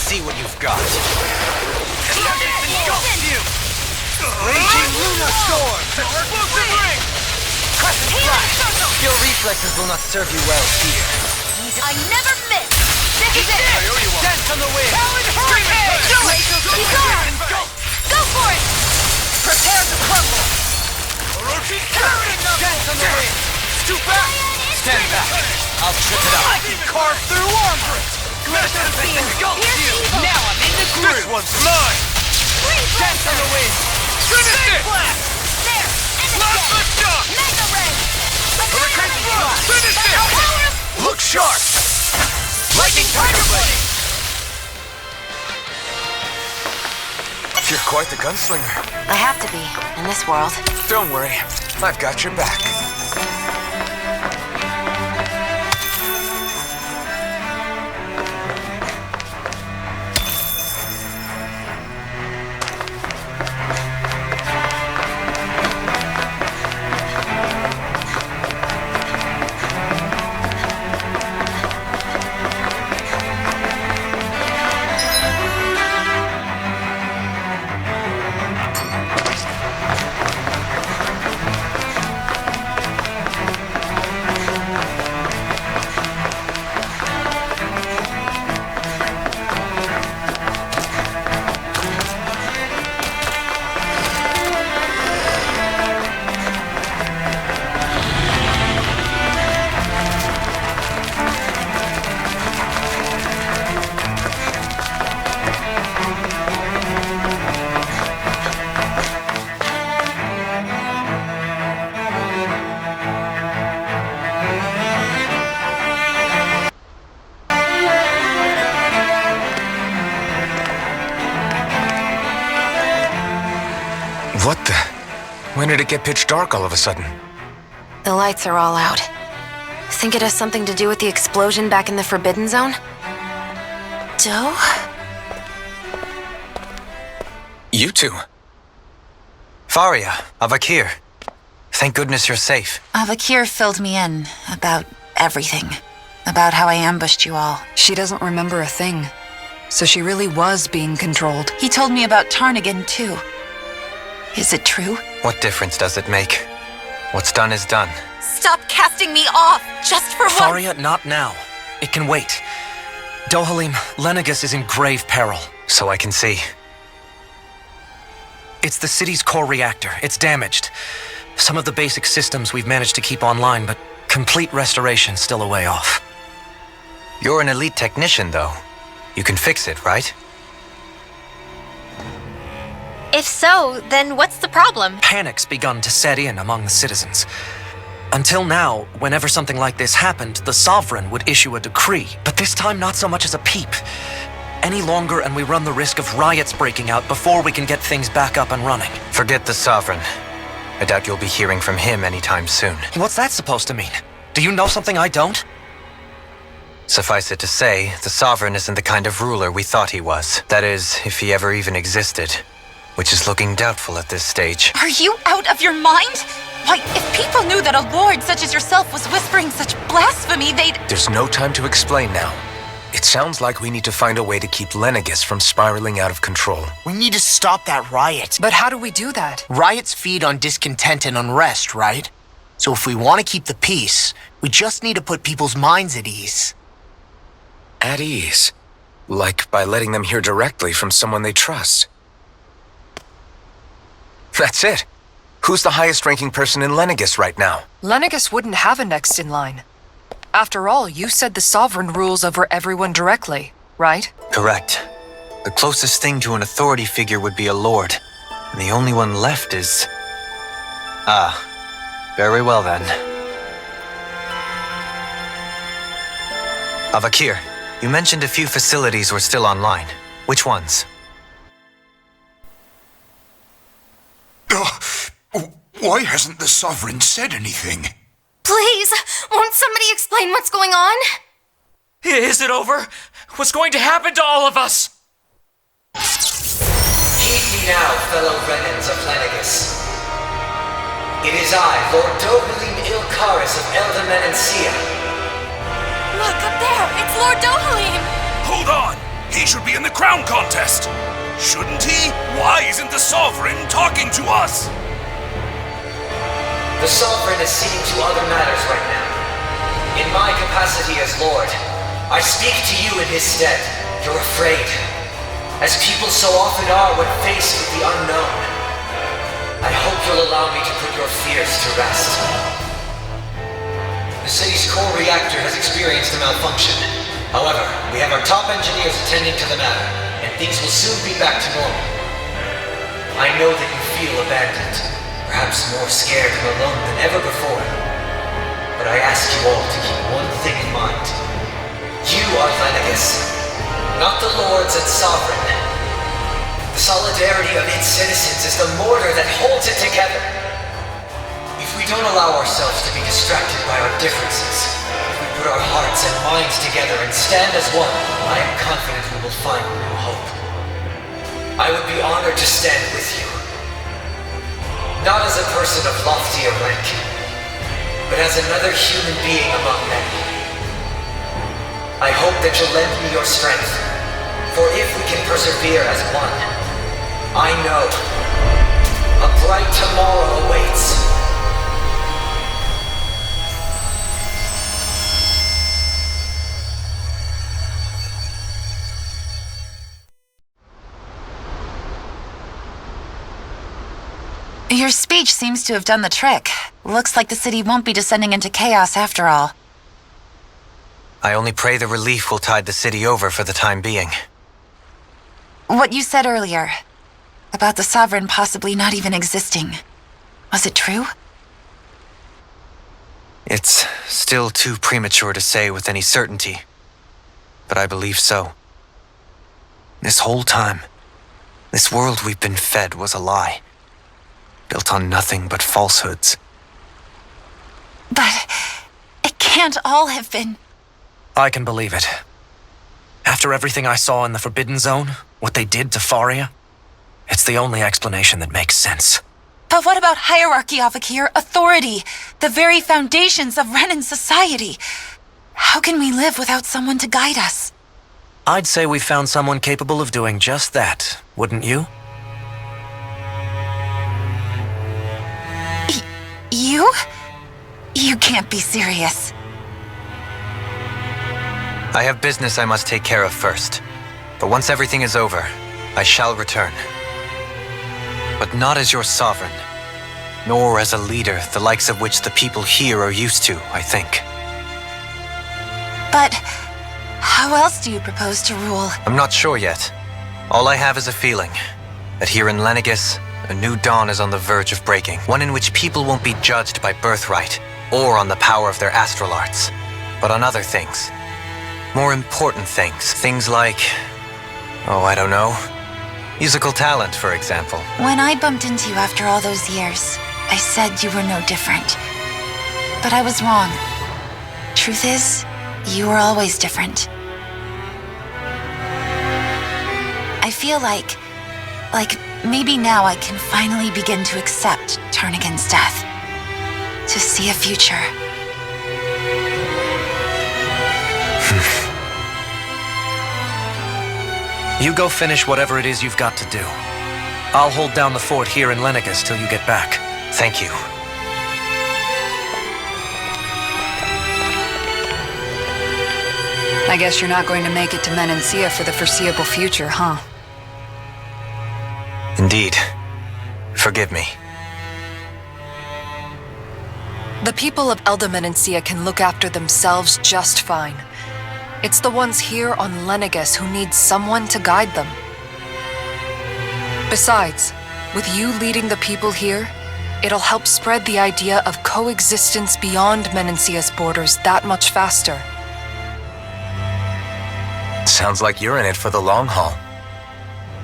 see what you've got. Raging Luna Storm! Explosive ring! Crescent Flash! Your reflexes will not serve you well here. I never miss! This is it! Dance on the wind! Talon Hurricane! Do it! Go! Go for it! Prepare to crumble! Orochi Dance on the wind! Too back! Stand back! I'll trip it up! I can carve through armor! Glacial Beam! Here's evil! Now I'm in the groove! This one's mine! Dance on the wind! Finish it! There! And Blast again! the shot! Mega Ray! Hurricane Blast! Finish it! Look sharp! Lightning Tiger Blade! You're quite the gunslinger. I have to be, in this world. Don't worry, I've got your back. What the? When did it get pitch dark all of a sudden? The lights are all out. Think it has something to do with the explosion back in the Forbidden Zone? Doe? You two. Faria, Avakir. Thank goodness you're safe. Avakir filled me in about everything. About how I ambushed you all. She doesn't remember a thing. So she really was being controlled. He told me about Tarnigan, too. Is it true? What difference does it make? What's done is done. Stop casting me off, just for once! Faria, not now. It can wait. Dohalim, Lenegus is in grave peril. So I can see. It's the city's core reactor. It's damaged. Some of the basic systems we've managed to keep online, but complete restoration still a way off. You're an elite technician, though. You can fix it, right? If so, then what's the problem? Panic's begun to set in among the citizens. Until now, whenever something like this happened, the Sovereign would issue a decree. But this time, not so much as a peep. Any longer and we run the risk of riots breaking out before we can get things back up and running. Forget the Sovereign. I doubt you'll be hearing from him anytime soon. What's that supposed to mean? Do you know something I don't? Suffice it to say, the Sovereign isn't the kind of ruler we thought he was. That is, if he ever even existed. Which is looking doubtful at this stage. Are you out of your mind? Why, if people knew that a lord such as yourself was whispering such blasphemy, they'd... There's no time to explain now. It sounds like we need to find a way to keep Lenegus from spiraling out of control. We need to stop that riot. But how do we do that? Riots feed on discontent and unrest, right? So if we want to keep the peace, we just need to put people's minds at ease. At ease? Like by letting them hear directly from someone they trust. That's it. Who's the highest-ranking person in Lenegus right now? Lenegus wouldn't have a next in line. After all, you said the Sovereign rules over everyone directly, right? Correct. The closest thing to an authority figure would be a lord. And the only one left is... Ah, very well then. Avakir, you mentioned a few facilities were still online. Which ones? Why hasn't the Sovereign said anything? Please, won't somebody explain what's going on? Is it over? What's going to happen to all of us? Heed me now, fellow remnants of Lenegus. It is I, Lord Dohalim Ilkaris of Eldaman and Sia. Look, up there! It's Lord Dohalim! Hold on! He should be in the crowd! frown contest. Shouldn't he? Why isn't the Sovereign talking to us? The Sovereign is seeing to other matters right now. In my capacity as Lord, I speak to you in his stead. You're afraid, as people so often are when faced with the unknown. I hope you'll allow me to put your fears to rest. The city's core reactor has experienced a malfunction. However, we have our top engineers attending to the matter, and things will soon be back to normal. I know that you feel abandoned, perhaps more scared and alone than ever before. But I ask you all to keep one thing in mind. You are Lenegus, not the Lords and Sovereign. The solidarity of its citizens is the mortar that holds it together. If we don't allow ourselves to be distracted by our differences, if we put our hearts and minds together and stand as one, I am confident we will find new hope. I would be honored to stand with you. Not as a person of loftier rank, but as another human being among many. I hope that you'll lend me your strength, for if we can persevere as one, I know a bright tomorrow awaits. Your speech seems to have done the trick. Looks like the city won't be descending into chaos after all. I only pray the relief will tide the city over for the time being. What you said earlier, about the Sovereign possibly not even existing, was it true? It's still too premature to say with any certainty, but I believe so. This whole time, this world we've been fed was a lie, built on nothing but falsehoods. But it can't all have been... I can believe it. After everything I saw in the Forbidden Zone, what they did to Faria, it's the only explanation that makes sense. But what about hierarchy, Avakir? Authority? The very foundations of Renan society? How can we live without someone to guide us? I'd say we found someone capable of doing just that, wouldn't you? You? You can't be serious. I have business I must take care of first. But once everything is over, I shall return. But not as your sovereign, nor as a leader the likes of which the people here are used to, I think. But how else do you propose to rule? I'm not sure yet. All I have is a feeling that here in Lenegus, a new dawn is on the verge of breaking. One in which people won't be judged by birthright or on the power of their astral arts, but on other things. More important things. Things like, oh, I don't know, musical talent, for example. When I bumped into you after all those years, I said you were no different. But I was wrong. Truth is, you were always different. I feel like maybe now I can finally begin to accept Turnagain's death. To see a future. You go finish whatever it is you've got to do. I'll hold down the fort here in Lenegus till you get back. Thank you. I guess you're not going to make it to Menancia for the foreseeable future, huh? Indeed. Forgive me. The people of Elda Menancia can look after themselves just fine. It's the ones here on Lenegus who need someone to guide them. Besides, with you leading the people here, it'll help spread the idea of coexistence beyond Menancia's borders that much faster. Sounds like you're in it for the long haul.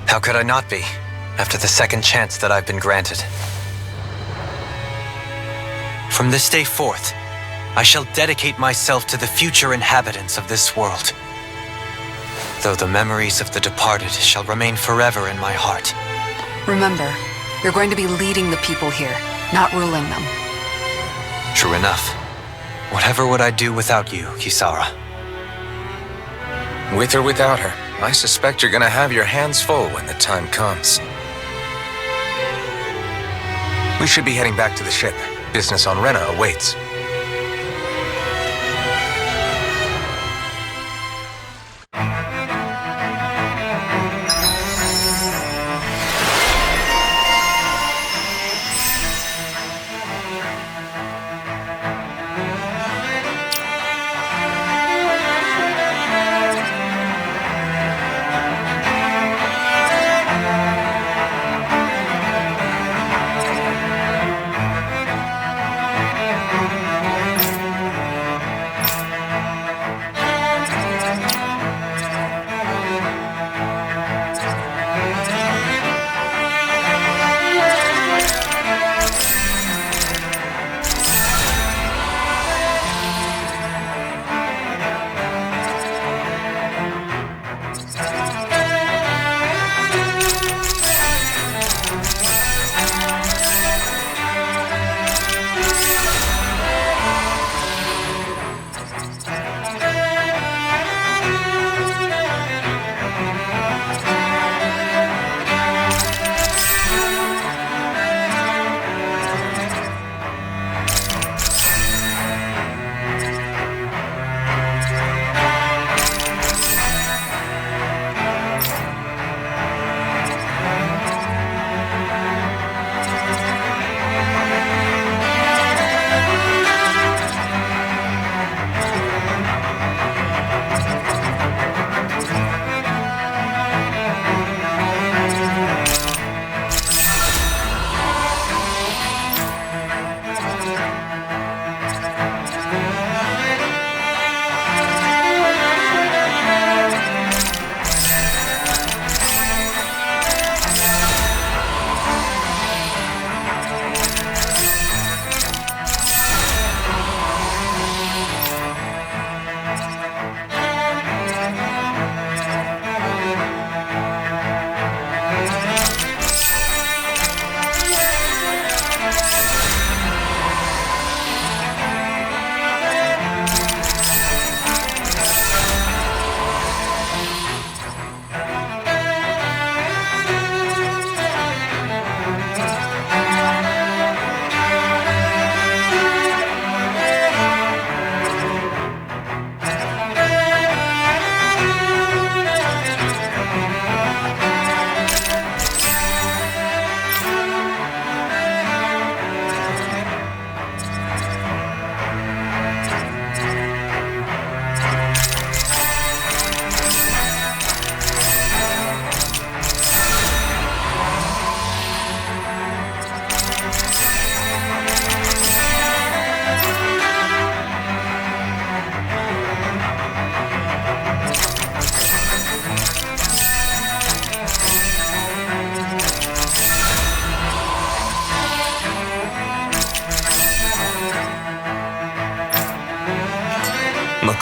How could I not be, after the second chance that I've been granted? From this day forth, I shall dedicate myself to the future inhabitants of this world. Though the memories of the departed shall remain forever in my heart. Remember, you're going to be leading the people here, not ruling them. True enough. Whatever would I do without you, Kisara? With or without her, I suspect you're gonna have your hands full when the time comes. We should be heading back to the ship. Business on Rena awaits.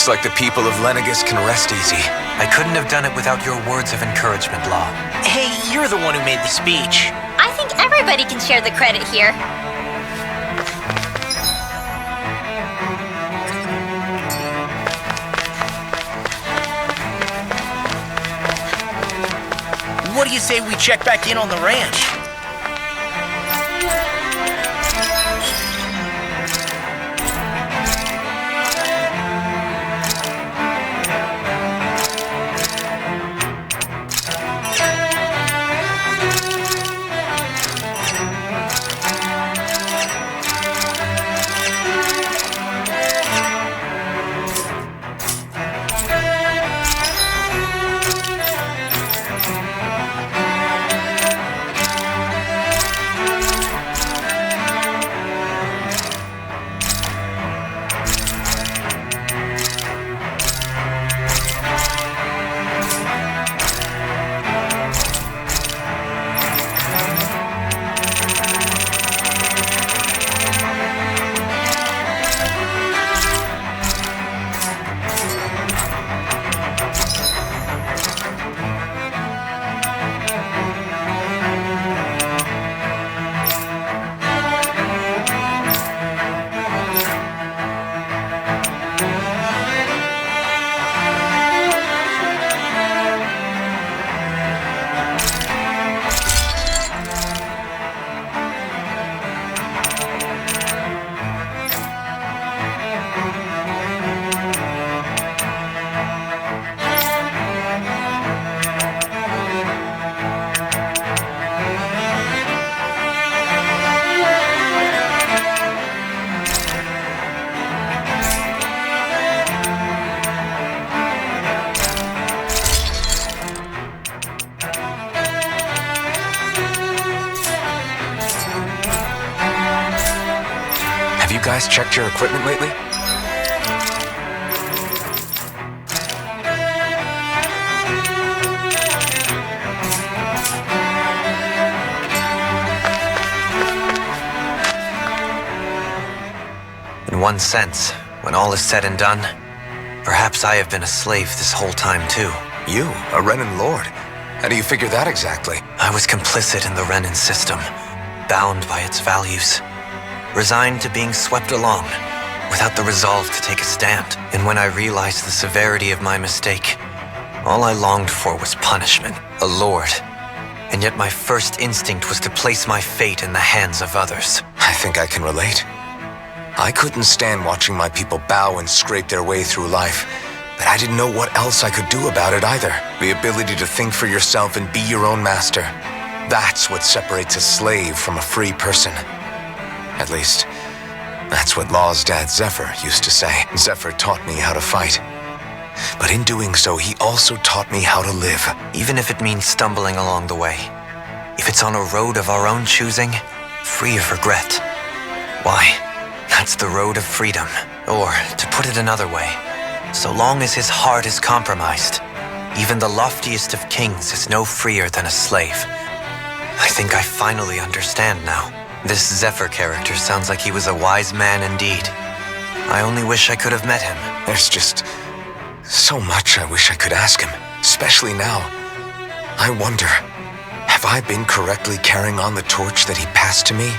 Looks like the people of Lenegus can rest easy. I couldn't have done it without your words of encouragement, Law. Hey, you're the one who made the speech. I think everybody can share the credit here. What do you say we check back in on the ranch? guys checked your equipment lately? In one sense, when all is said and done, perhaps I have been a slave this whole time too. You, a Renan Lord? How do you figure that exactly? I was complicit in the Renan system, bound by its values, resigned to being swept along, without the resolve to take a stand. And when I realized the severity of my mistake, all I longed for was punishment, a lord. And yet my first instinct was to place my fate in the hands of others. I think I can relate. I couldn't stand watching my people bow and scrape their way through life, but I didn't know what else I could do about it either. The ability to think for yourself and be your own master. That's what separates a slave from a free person. At least, that's what Law's dad Zephyr used to say. Zephyr taught me how to fight. But in doing so, he also taught me how to live. Even if it means stumbling along the way. If it's on a road of our own choosing, free of regret. Why? That's the road of freedom. Or, to put it another way, so long as his heart is compromised, even the loftiest of kings is no freer than a slave. I think I finally understand now. This Zephyr character sounds like he was a wise man indeed. I only wish I could have met him. There's just so much I wish I could ask him, especially now. I wonder, have I been correctly carrying on the torch that he passed to me?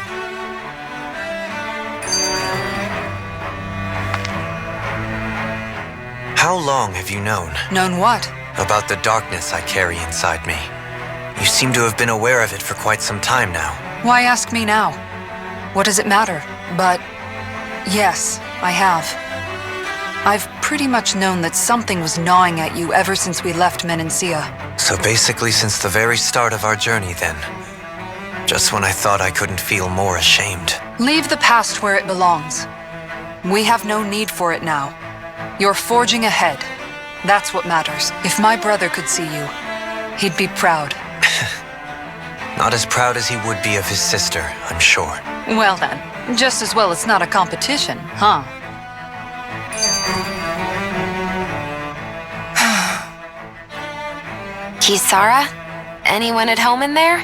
How long have you known? Known what? About the darkness I carry inside me. You seem to have been aware of it for quite some time now. Why ask me now? What does it matter? But yes, I have. I've pretty much known that something was gnawing at you ever since we left Menancia. So basically since the very start of our journey then. Just when I thought I couldn't feel more ashamed. Leave the past where it belongs. We have no need for it now. You're forging ahead. That's what matters. If my brother could see you, he'd be proud. Not as proud as he would be of his sister, I'm sure. Well then, just as well it's not a competition, huh? Kisara? Anyone at home in there?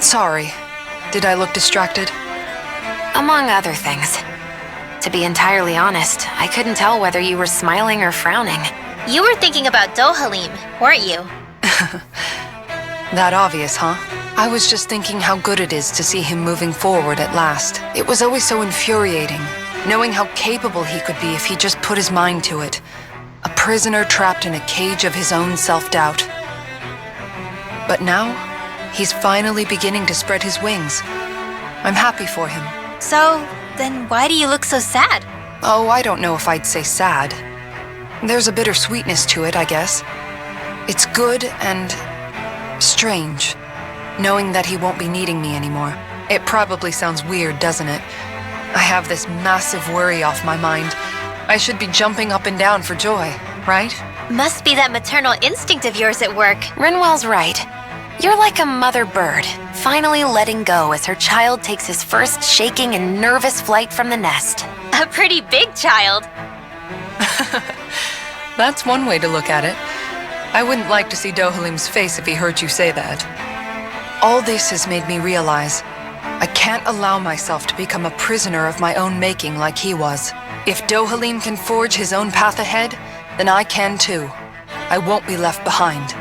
Sorry. Did I look distracted? Among other things. To be entirely honest, I couldn't tell whether you were smiling or frowning. You were thinking about Dohalim, weren't you? That obvious, huh? I was just thinking how good it is to see him moving forward at last. It was always so infuriating, knowing how capable he could be if he just put his mind to it. A prisoner trapped in a cage of his own self-doubt. But now, he's finally beginning to spread his wings. I'm happy for him. So, then why do you look so sad? Oh, I don't know if I'd say sad. There's a bittersweetness to it, I guess. It's good and strange, knowing that he won't be needing me anymore. It probably sounds weird, doesn't it? I have this massive worry off my mind. I should be jumping up and down for joy, right? Must be that maternal instinct of yours at work. Rinwell's right. You're like a mother bird, finally letting go as her child takes his first shaking and nervous flight from the nest. A pretty big child. That's one way to look at it. I wouldn't like to see Dohalim's face if he heard you say that. All this has made me realize I can't allow myself to become a prisoner of my own making like he was. If Dohalim can forge his own path ahead, then I can too. I won't be left behind.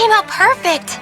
came out perfect.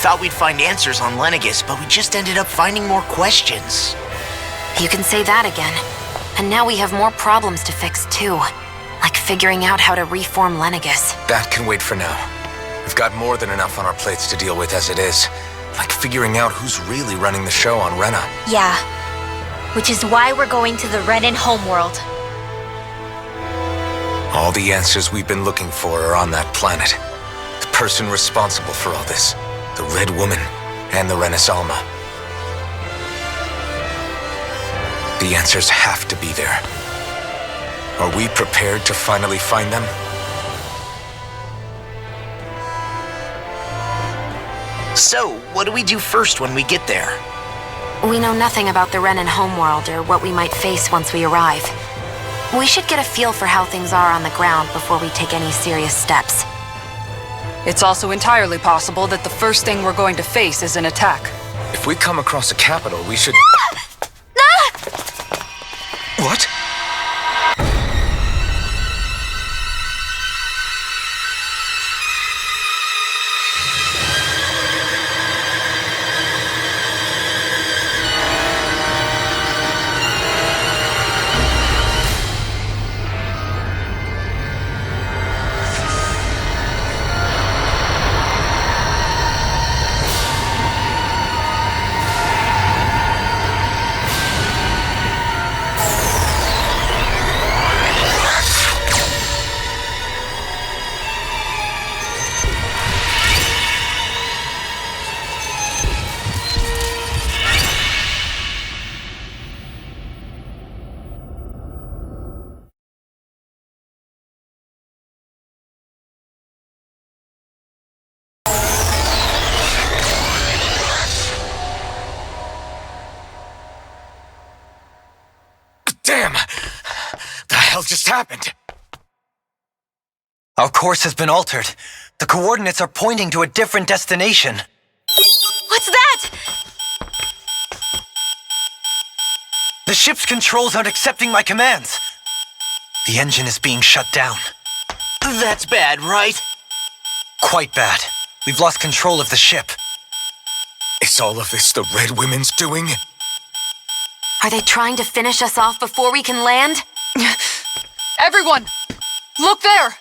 thought we'd find answers on Lenegis, but we just ended up finding more questions. You can say that again. And now we have more problems to fix too. Like figuring out how to reform Lenegis. That can wait for now. We've got more than enough on our plates to deal with as it is. Like figuring out who's really running the show on Rena. Yeah. Which is why we're going to the Renan homeworld. All the answers we've been looking for are on that planet. The person responsible for all this, the Red Woman, and the Renasalma. The answers have to be there. Are we prepared to finally find them? So, what do we do first when we get there? We know nothing about the Renan homeworld or what we might face once we arrive. We should get a feel for how things are on the ground before we take any serious steps. It's also entirely possible that the first thing we're going to face is an attack. If we come across a capital, we should... What? Damn! The hell just happened? Our course has been altered. The coordinates are pointing to a different destination. What's that? The ship's controls aren't accepting my commands. The engine is being shut down. That's bad, right? Quite bad. We've lost control of the ship. Is all of this the Red Women's doing? Are they trying to finish us off before we can land? Everyone! Look there!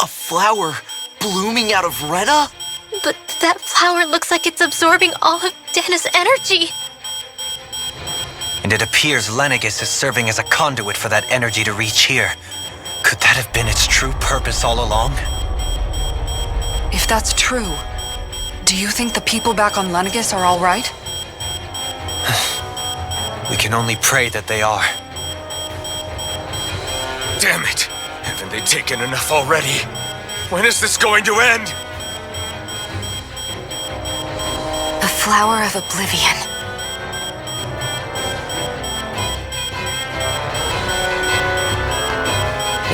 Flower blooming out of Rena? But that flower looks like it's absorbing all of Dana's energy. And it appears Lenegis is serving as a conduit for that energy to reach here. Could that have been its true purpose all along? If that's true, do you think the people back on Lenegis are all right? We can only pray that they are. Damn it! Haven't they taken enough already? When is this going to end? The Flower of Oblivion.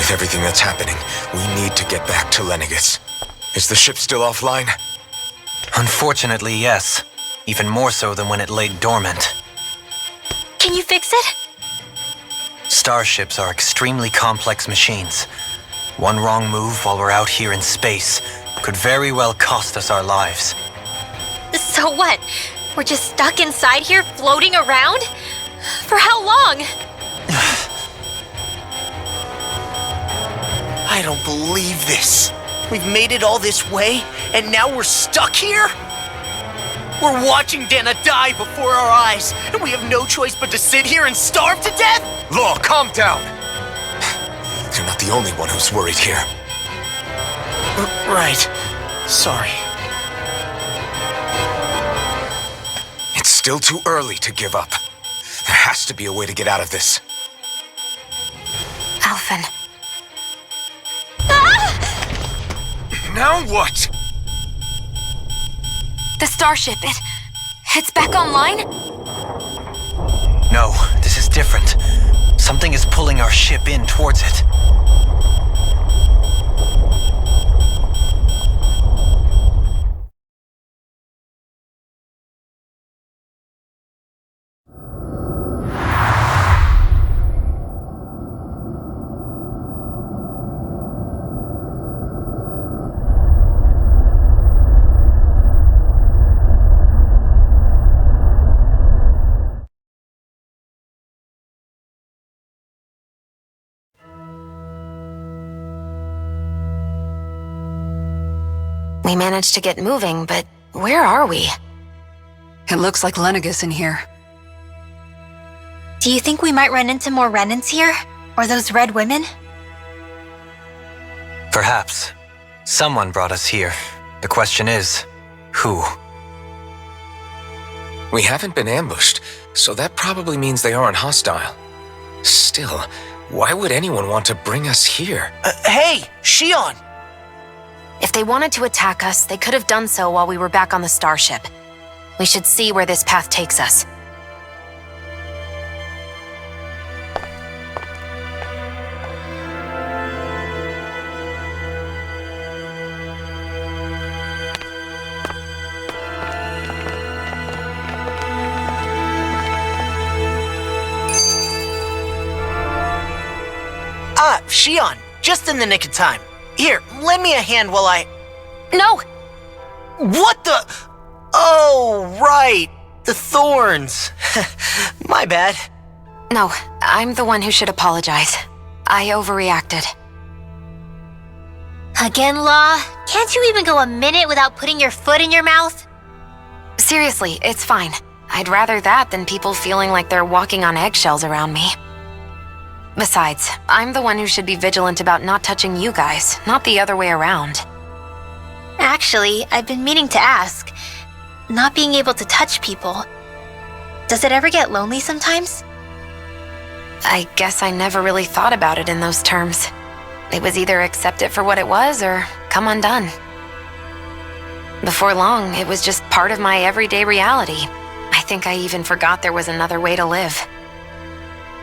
With everything that's happening, we need to get back to Lenegis. Is the ship still offline? Unfortunately, yes. Even more so than when it lay dormant. Can you fix it? Starships are extremely complex machines. One wrong move while we're out here in space could very well cost us our lives. So what? We're just stuck inside here, floating around? For how long? I don't believe this. We've made it all this way, and now we're stuck here? We're watching Dana die before our eyes, and we have no choice but to sit here and starve to death? Law, calm down! You're not the only one who's worried here. Right. Sorry. It's still too early to give up. There has to be a way to get out of this. Alphen. Now what? The starship, it's back online? No, this is different. Something is pulling our ship in towards it. We managed to get moving, but where are we? It looks like Lenegis in here. Do you think we might run into more remnants here? Or those red women? Perhaps. Someone brought us here. The question is, who? We haven't been ambushed, so that probably means they aren't hostile. Still, why would anyone want to bring us here? Hey, Shion! If they wanted to attack us, they could have done so while we were back on the starship. We should see where this path takes us. Shion, just in the nick of time. Here, lend me a hand while I... No! What the... Oh, right. The thorns. My bad. No, I'm the one who should apologize. I overreacted. Again, Law? Can't you even go a minute without putting your foot in your mouth? Seriously, it's fine. I'd rather that than people feeling like they're walking on eggshells around me. Besides, I'm the one who should be vigilant about not touching you guys, not the other way around. Actually, I've been meaning to ask. Not being able to touch people. Does it ever get lonely sometimes? I guess I never really thought about it in those terms. It was either accept it for what it was or come undone. Before long, it was just part of my everyday reality. I think I even forgot there was another way to live.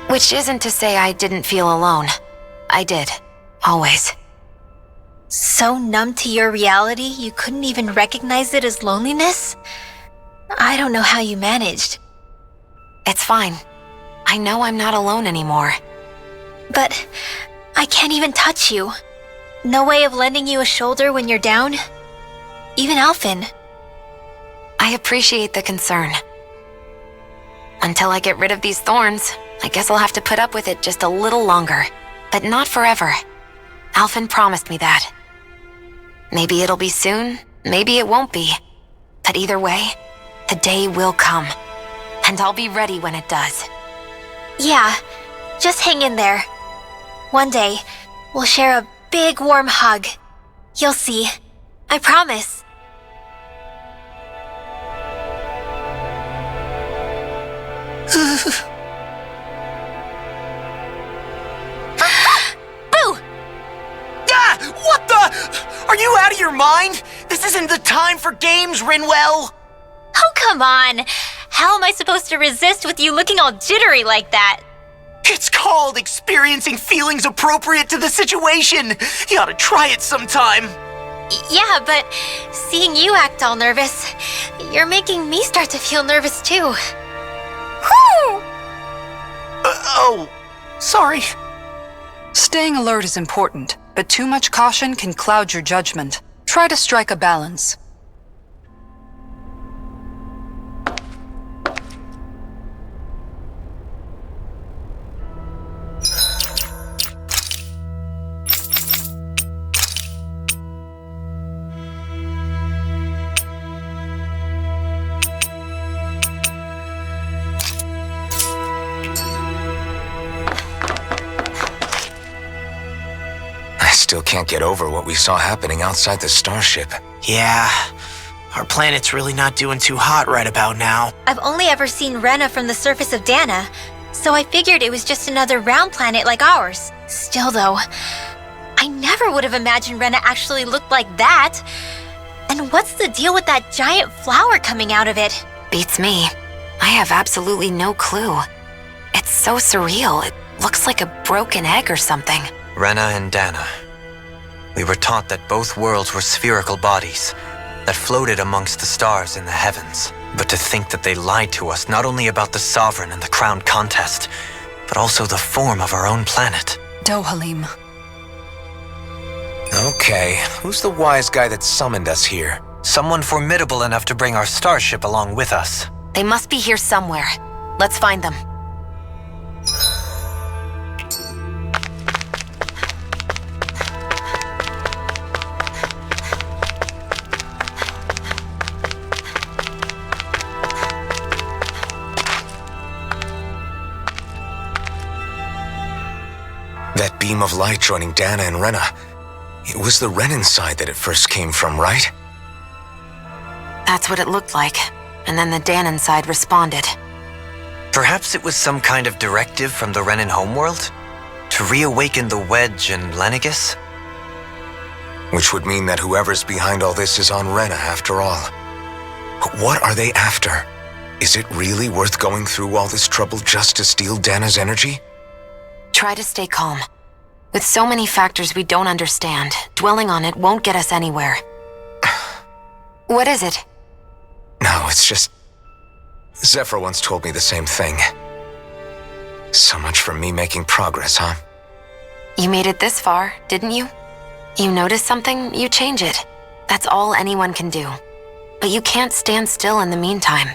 Which isn't to say I didn't feel alone. I did. Always. So numb to your reality, you couldn't even recognize it as loneliness? I don't know how you managed. It's fine. I know I'm not alone anymore. But I can't even touch you. No way of lending you a shoulder when you're down? Even Alphen. I appreciate the concern. Until I get rid of these thorns, I guess I'll have to put up with it just a little longer. But not forever. Alphen promised me that. Maybe it'll be soon, maybe it won't be. But either way, the day will come. And I'll be ready when it does. Yeah, just hang in there. One day, we'll share a big warm hug. You'll see. I promise. Boo! Ah! What the? Are you out of your mind? This isn't the time for games, Rinwell! Oh, come on! How am I supposed to resist with you looking all jittery like that? It's called experiencing feelings appropriate to the situation. You ought to try it sometime. Yeah, but seeing you act all nervous, you're making me start to feel nervous too. Whew! Oh, sorry. Staying alert is important, but too much caution can cloud your judgment. Try to strike a balance. Still can't get over what we saw happening outside the starship. Yeah, our planet's really not doing too hot right about now. I've only ever seen Rena from the surface of Dana, so I figured it was just another round planet like ours. Still though, I never would have imagined Rena actually looked like that. And what's the deal with that giant flower coming out of it? Beats me. I have absolutely no clue. It's so surreal. It looks like a broken egg or something. Rena and Dana. We were taught that both worlds were spherical bodies that floated amongst the stars in the heavens. But to think that they lied to us not only about the Sovereign and the Crown contest, but also the form of our own planet. Dohalim. Okay, who's the wise guy that summoned us here? Someone formidable enough to bring our starship along with us. They must be here somewhere. Let's find them. That beam of light joining Dana and Rena. It was the Renan side that it first came from, right? That's what it looked like. And then the Danon side responded. Perhaps it was some kind of directive from the Renan homeworld? To reawaken the Wedge and Lenegis? Which would mean that whoever's behind all this is on Rena after all. But what are they after? Is it really worth going through all this trouble just to steal Dana's energy? Try to stay calm. With so many factors we don't understand, dwelling on it won't get us anywhere. What is it? No, it's just... Zephyr once told me the same thing. So much for me making progress, huh? You made it this far, didn't you? You notice something, you change it. That's all anyone can do. But you can't stand still in the meantime.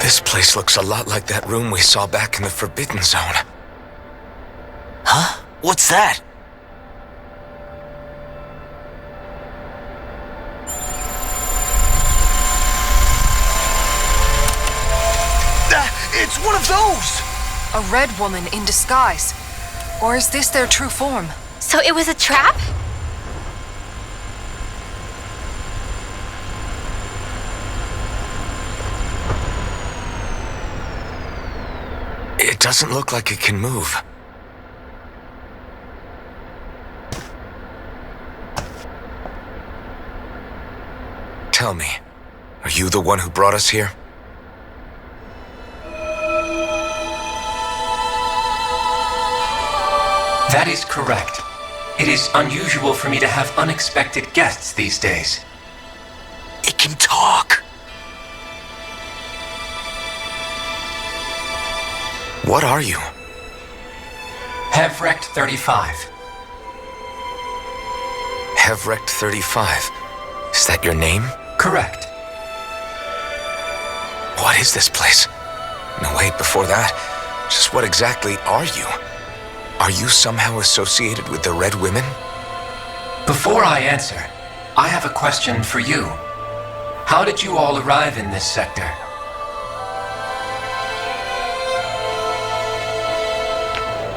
This place looks a lot like that room we saw back in the Forbidden Zone. Huh? What's that? It's one of those! A red woman in disguise. Or is this their true form? So it was a trap? It doesn't look like it can move. Tell me, are you the one who brought us here? That is correct. It is unusual for me to have unexpected guests these days. It can talk. What are you? Hevrect 35. Hevrect 35. Is that your name? Correct. What is this place? No, wait, before that, just what exactly are you? Are you somehow associated with the Red Women? Before I answer, I have a question for you. How did you all arrive in this sector?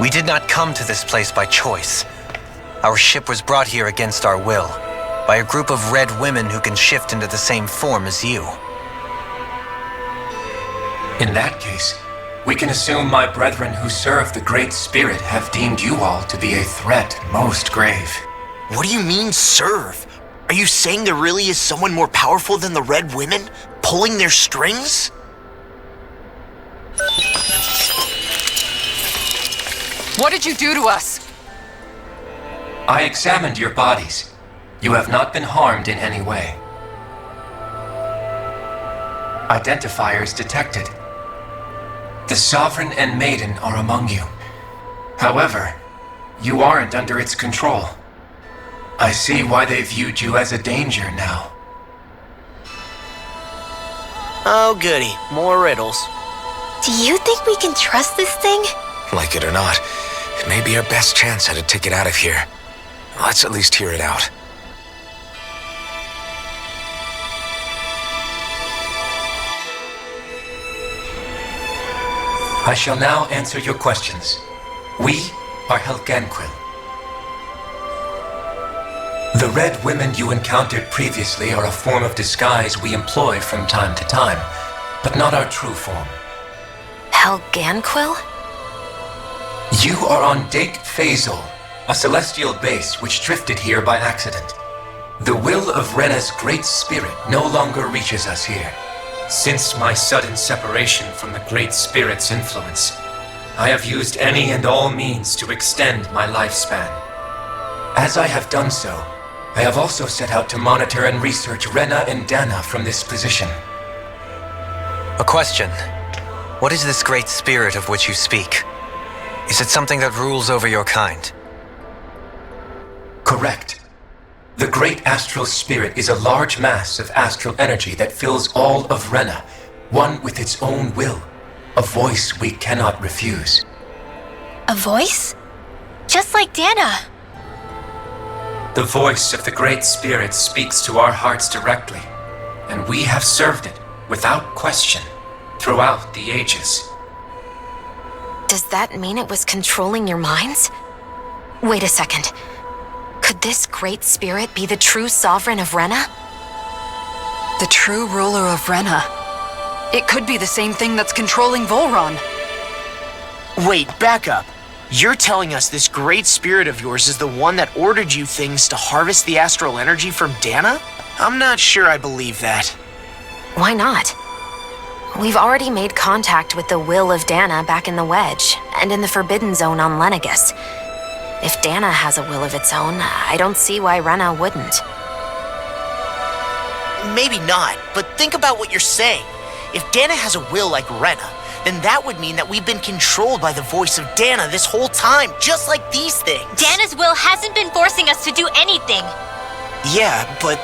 We did not come to this place by choice. Our ship was brought here against our will, by a group of red women who can shift into the same form as you. In that case, we can assume my brethren who serve the Great Spirit have deemed you all to be a threat most grave. What do you mean, serve? Are you saying there really is someone more powerful than the Red Women, pulling their strings? What did you do to us? I examined your bodies. You have not been harmed in any way. Identifiers detected. The Sovereign and Maiden are among you. However, you aren't under its control. I see why they viewed you as a danger now. Oh goody, more riddles. Do you think we can trust this thing? Like it or not, it may be our best chance at a ticket out of here. Let's at least hear it out. I shall now answer your questions. We are Helganquil. The red women you encountered previously are a form of disguise we employ from time to time, but not our true form. Helganquil? You are on DAEQ FAEZOL, a celestial base which drifted here by accident. The will of Rena's great spirit no longer reaches us here. Since my sudden separation from the Great Spirit's influence, I have used any and all means to extend my lifespan. As I have done so, I have also set out to monitor and research Rena and Dana from this position. A question. What is this Great Spirit of which you speak? Is it something that rules over your kind? Correct. The Great Astral Spirit is a large mass of astral energy that fills all of Rena, one with its own will, a voice we cannot refuse. A voice? Just like Dana. The voice of the Great Spirit speaks to our hearts directly, and we have served it, without question, throughout the ages. Does that mean it was controlling your minds? Wait a second. Could this Great Spirit be the true Sovereign of Rena? The true ruler of Rena. It could be the same thing that's controlling Volron. Wait, back up. You're telling us this Great Spirit of yours is the one that ordered you things to harvest the astral energy from Dana? I'm not sure I believe that. Why not? We've already made contact with the will of Dana back in the Wedge, and in the Forbidden Zone on Lenegus. If Dana has a will of its own, I don't see why Rena wouldn't. Maybe not, but think about what you're saying. If Dana has a will like Rena, then that would mean that we've been controlled by the voice of Dana this whole time, just like these things. Dana's will hasn't been forcing us to do anything. Yeah, but...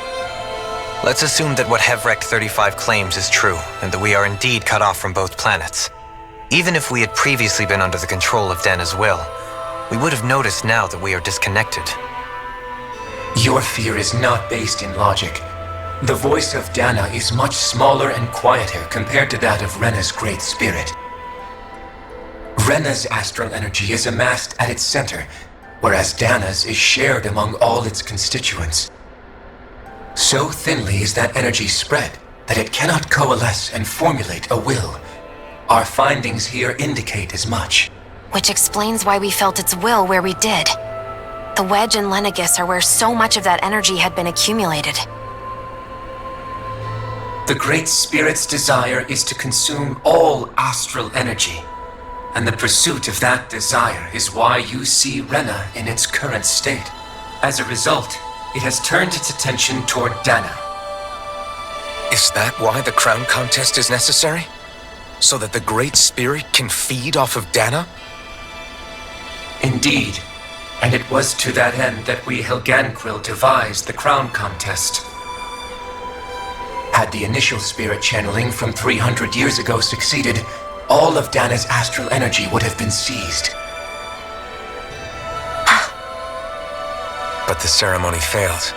Let's assume that what Hevrek 35 claims is true, and that we are indeed cut off from both planets. Even if we had previously been under the control of Dana's will, we would have noticed now that we are disconnected. Your fear is not based in logic. The voice of Dana is much smaller and quieter compared to that of Rena's Great Spirit. Rena's astral energy is amassed at its center, whereas Dana's is shared among all its constituents. So thinly is that energy spread that it cannot coalesce and formulate a will. Our findings here indicate as much. Which explains why we felt its will where we did. The Wedge and Lenegus are where so much of that energy had been accumulated. The Great Spirit's desire is to consume all astral energy, and the pursuit of that desire is why you see Rena in its current state. As a result, it has turned its attention toward Dana. Is that why the crown contest is necessary? So that the Great Spirit can feed off of Dana? Indeed, and it was to that end that we Helganquil devised the crown contest. Had the initial spirit channeling from 300 years ago succeeded, all of Dana's astral energy would have been seized. But the ceremony failed.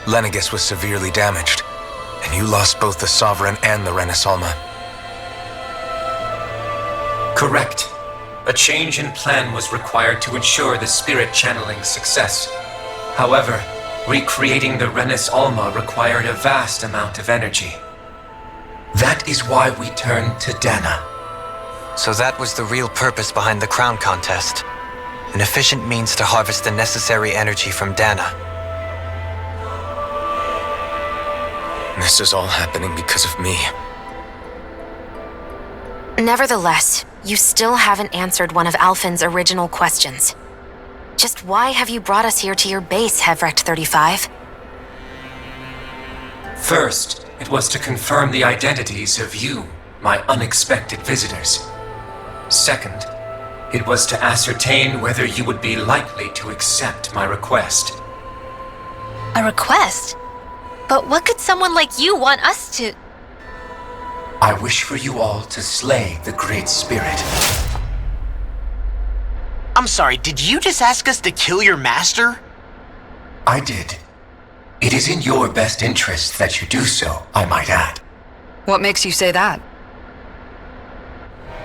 Lenegus was severely damaged, and you lost both the Sovereign and the Renasalma. Correct. A change in plan was required to ensure the spirit channeling's success. However, recreating the Renis Alma required a vast amount of energy. That is why we turned to Dana. So that was the real purpose behind the crown contest. An efficient means to harvest the necessary energy from Dana. This is all happening because of me. Nevertheless, you still haven't answered one of Alphen's original questions. Just why have you brought us here to your base, Hevrecht 35? First, it was to confirm the identities of you, my unexpected visitors. Second, it was to ascertain whether you would be likely to accept my request. A request? But what could someone like you want us to... I wish for you all to slay the Great Spirit. I'm sorry, did you just ask us to kill your master? I did. It is in your best interest that you do so, I might add. What makes you say that?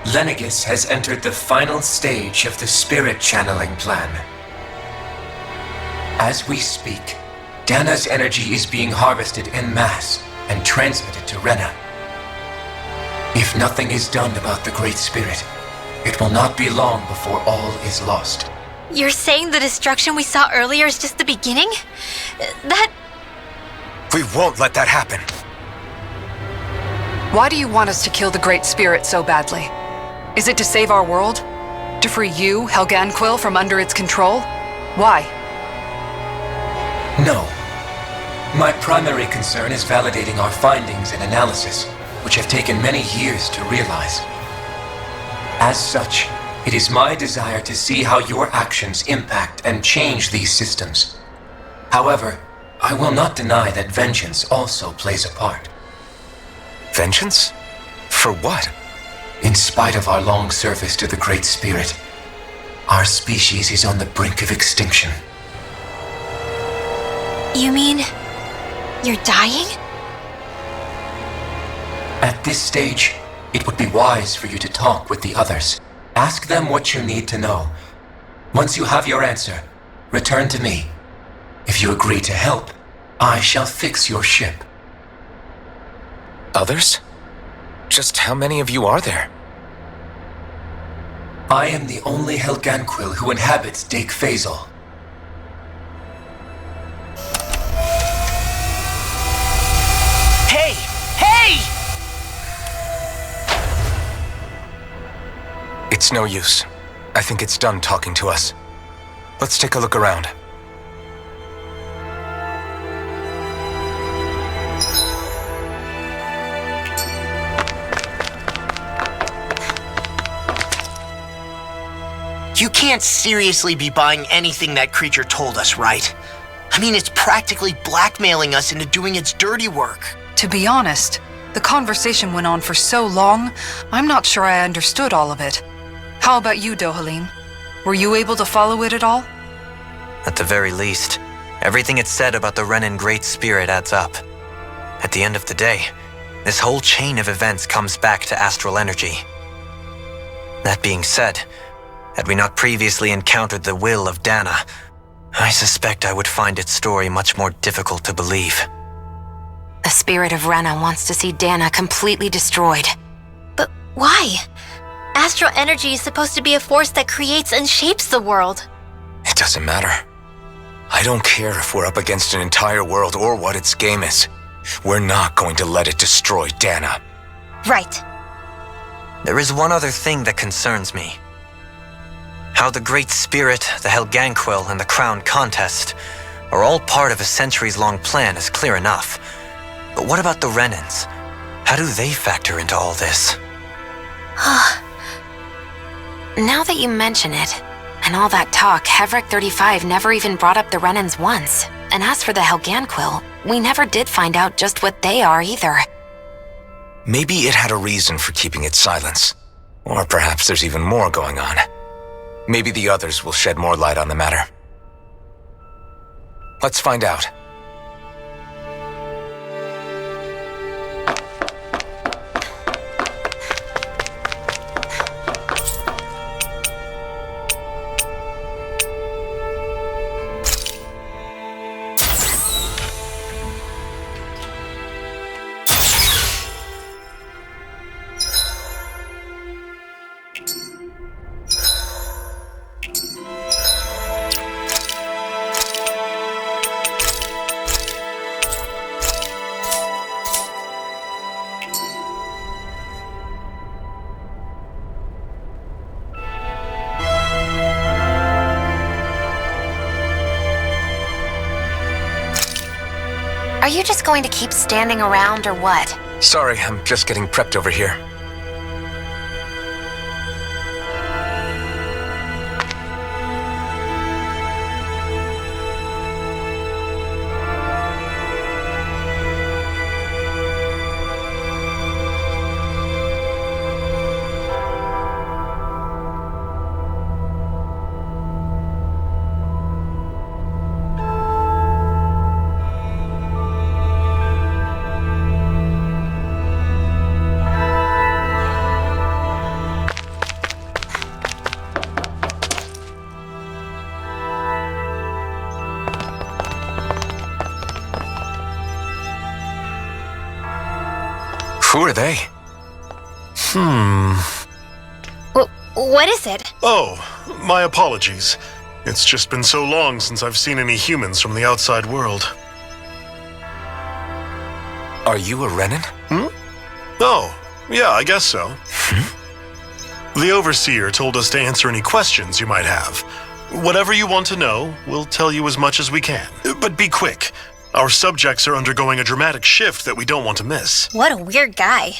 Lenegis has entered the final stage of the spirit channeling plan. As we speak, Dana's energy is being harvested en masse and transmitted to Rena. If nothing is done about the Great Spirit, it will not be long before all is lost. You're saying the destruction we saw earlier is just the beginning? That... We won't let that happen. Why do you want us to kill the Great Spirit so badly? Is it to save our world? To free you, Helganquil, from under its control? Why? No. My primary concern is validating our findings and analysis, which have taken many years to realize. As such, it is my desire to see how your actions impact and change these systems. However, I will not deny that vengeance also plays a part. Vengeance? For what? In spite of our long service to the Great Spirit, our species is on the brink of extinction. You mean... you're dying? At this stage, it would be wise for you to talk with the others. Ask them what you need to know. Once you have your answer, return to me. If you agree to help, I shall fix your ship. Others? Just how many of you are there? I am the only Helganquil who inhabits DAEQ FAEZOL. Hey! Hey! It's no use. I think it's done talking to us. Let's take a look around. You can't seriously be buying anything that creature told us, right? I mean, it's practically blackmailing us into doing its dirty work. To be honest, the conversation went on for so long, I'm not sure I understood all of it. How about you, Dohalim? Were you able to follow it at all? At the very least, everything it said about the Renan Great Spirit adds up. At the end of the day, this whole chain of events comes back to astral energy. That being said, had we not previously encountered the will of Dana, I suspect I would find its story much more difficult to believe. The spirit of Rena wants to see Dana completely destroyed. But why? Astral energy is supposed to be a force that creates and shapes the world. It doesn't matter. I don't care if we're up against an entire world or what its game is. We're not going to let it destroy Dana. Right. There is one other thing that concerns me. How the Great Spirit, the Helganquil, and the Crown Contest are all part of a centuries-long plan is clear enough. But what about the Renans? How do they factor into all this? Now that you mention it, and all that talk, Hevrecht 35 never even brought up the Renans once. And as for the Helganquil, we never did find out just what they are either. Maybe it had a reason for keeping its silence. Or perhaps there's even more going on. Maybe the others will shed more light on the matter. Let's find out. Are you just going to keep standing around or what? Sorry, I'm just getting prepped over here. Who are they? What is it? Oh, my apologies. It's just been so long since I've seen any humans from the outside world. Are you a Renan? Oh, yeah, I guess so. The Overseer told us to answer any questions you might have. Whatever you want to know, we'll tell you as much as we can. But be quick. Our subjects are undergoing a dramatic shift that we don't want to miss. What a weird guy.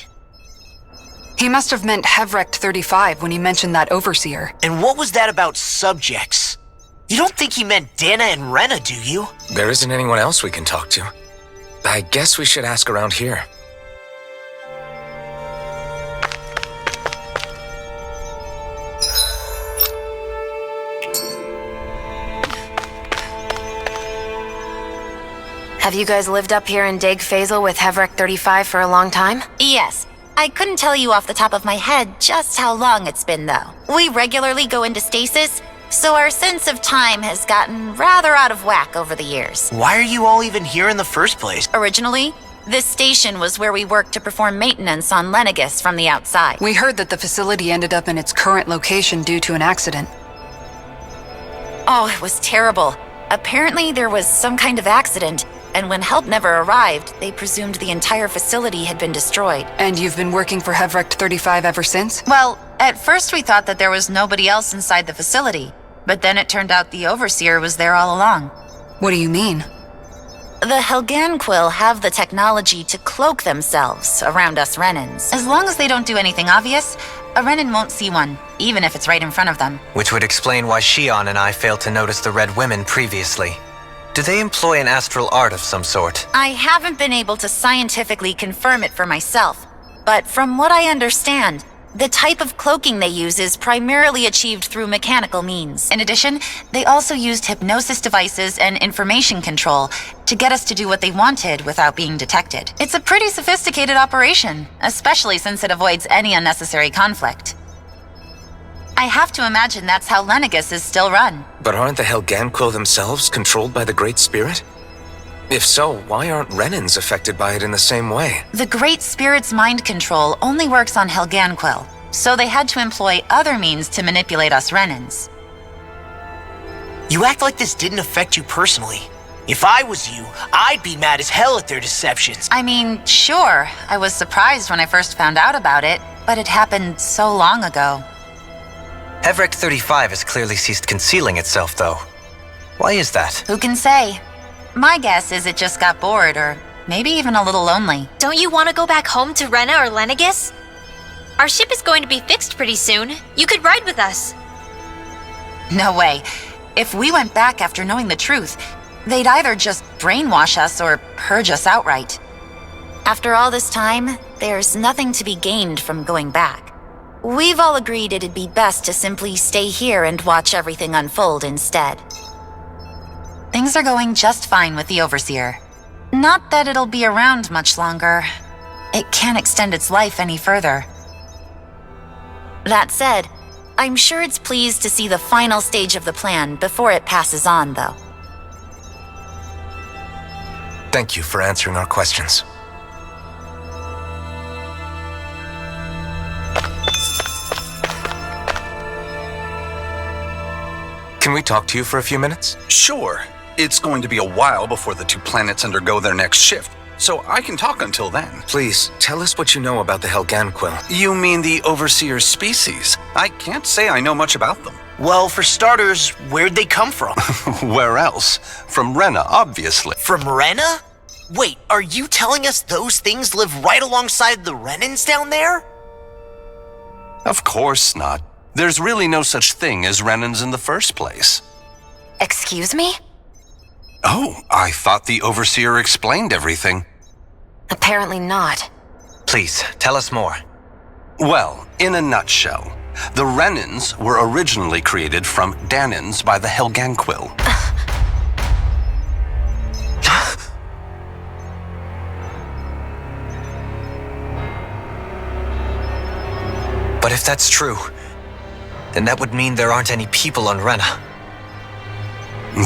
He must have meant Wracks 35 when he mentioned that Overseer. And what was that about subjects? You don't think he meant Dana and Rena, do you? There isn't anyone else we can talk to. I guess we should ask around here. Have you guys lived up here in DAEQ FAEZOL with Wracks 35 for a long time? Yes. I couldn't tell you off the top of my head just how long it's been, though. We regularly go into stasis, so our sense of time has gotten rather out of whack over the years. Why are you all even here in the first place? Originally, this station was where we worked to perform maintenance on Lenegis from the outside. We heard that the facility ended up in its current location due to an accident. Oh, it was terrible. Apparently, there was some kind of accident, and when help never arrived, they presumed the entire facility had been destroyed. And you've been working for Wracks 35 ever since? Well, at first we thought that there was nobody else inside the facility, but then it turned out the Overseer was there all along. What do you mean? The Helganquil have the technology to cloak themselves around us Renans. As long as they don't do anything obvious, a Renan won't see one, even if it's right in front of them. Which would explain why Shion and I failed to notice the Red Women previously. Do they employ an astral art of some sort? I haven't been able to scientifically confirm it for myself, but from what I understand, the type of cloaking they use is primarily achieved through mechanical means. In addition, they also used hypnosis devices and information control to get us to do what they wanted without being detected. It's a pretty sophisticated operation, especially since it avoids any unnecessary conflict. I have to imagine that's how Lenegis is still run. But aren't the Helganquil themselves controlled by the Great Spirit? If so, why aren't Renans affected by it in the same way? The Great Spirit's mind control only works on Helganquil, so they had to employ other means to manipulate us Renans. You act like this didn't affect you personally. If I was you, I'd be mad as hell at their deceptions. I mean, sure, I was surprised when I first found out about it, but it happened so long ago. Wracks 35 has clearly ceased concealing itself, though. Why is that? Who can say? My guess is it just got bored, or maybe even a little lonely. Don't you want to go back home to Rena or Lenegis? Our ship is going to be fixed pretty soon. You could ride with us. No way. If we went back after knowing the truth, they'd either just brainwash us or purge us outright. After all this time, there's nothing to be gained from going back. We've all agreed it'd be best to simply stay here and watch everything unfold instead. Things are going just fine with the Overseer. Not that it'll be around much longer. It can't extend its life any further. That said, I'm sure it's pleased to see the final stage of the plan before it passes on, though. Thank you for answering our questions. Can we talk to you for a few minutes? Sure. It's going to be a while before the two planets undergo their next shift, so I can talk until then. Please, tell us what you know about the Helganquil. You mean the Overseer species? I can't say I know much about them. Well, for starters, where'd they come from? Where else? From Rena, obviously. From Rena? Wait, are you telling us those things live right alongside the Renans down there? Of course not. There's really no such thing as Renans in the first place. Excuse me? Oh, I thought the Overseer explained everything. Apparently not. Please, tell us more. Well, in a nutshell, the Renans were originally created from Danans by the Helganquil. But if that's true, then that would mean there aren't any people on Rena.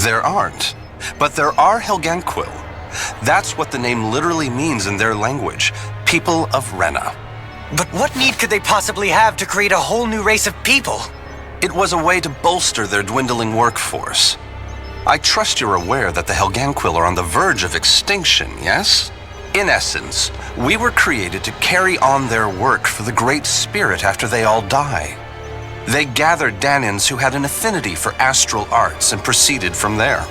There aren't, but there are Helganquil. That's what the name literally means in their language, people of Rena. But what need could they possibly have to create a whole new race of people? It was a way to bolster their dwindling workforce. I trust you're aware that the Helganquil are on the verge of extinction, yes? In essence, we were created to carry on their work for the Great Spirit after they all die. They gathered Danans who had an affinity for astral arts and proceeded from there.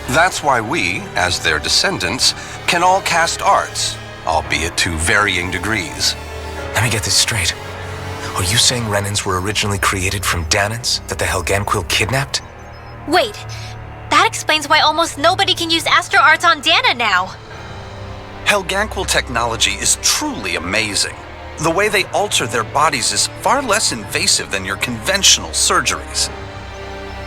That's why we, as their descendants, can all cast arts, albeit to varying degrees. Let me get this straight. Are you saying Renans were originally created from Danans that the Helganquil kidnapped? Wait, that explains why almost nobody can use astral arts on Dana now. Helganquil technology is truly amazing. The way they alter their bodies is far less invasive than your conventional surgeries.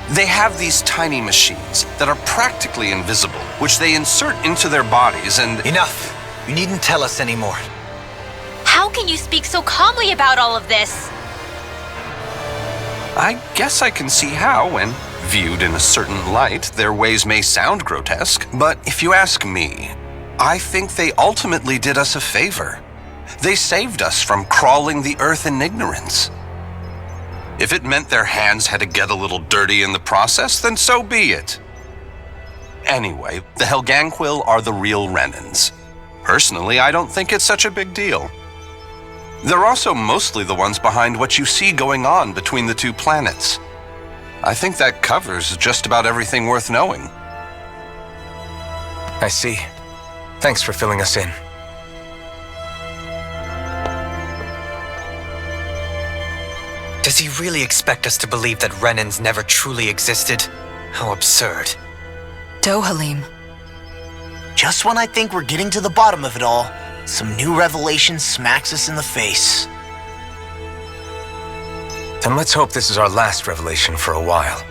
They have these tiny machines that are practically invisible, which they insert into their bodies and... Enough! You needn't tell us anymore. How can you speak so calmly about all of this? I guess I can see how, when viewed in a certain light, their ways may sound grotesque. But if you ask me, I think they ultimately did us a favor. They saved us from crawling the earth in ignorance. If it meant their hands had to get a little dirty in the process, then so be it. Anyway, the Helganquil are the real Renans. Personally, I don't think it's such a big deal. They're also mostly the ones behind what you see going on between the two planets. I think that covers just about everything worth knowing. I see. Thanks for filling us in. Does he really expect us to believe that Renans never truly existed? How absurd. Dohalim. Just when I think we're getting to the bottom of it all, some new revelation smacks us in the face. Then let's hope this is our last revelation for a while.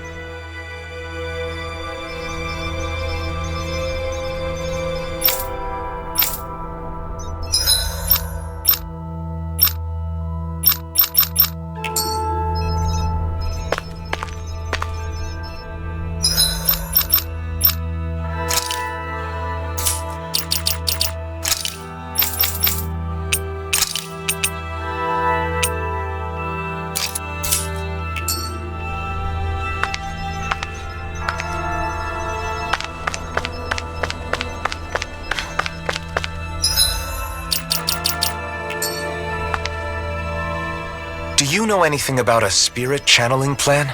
Do you know anything about a spirit channeling plan?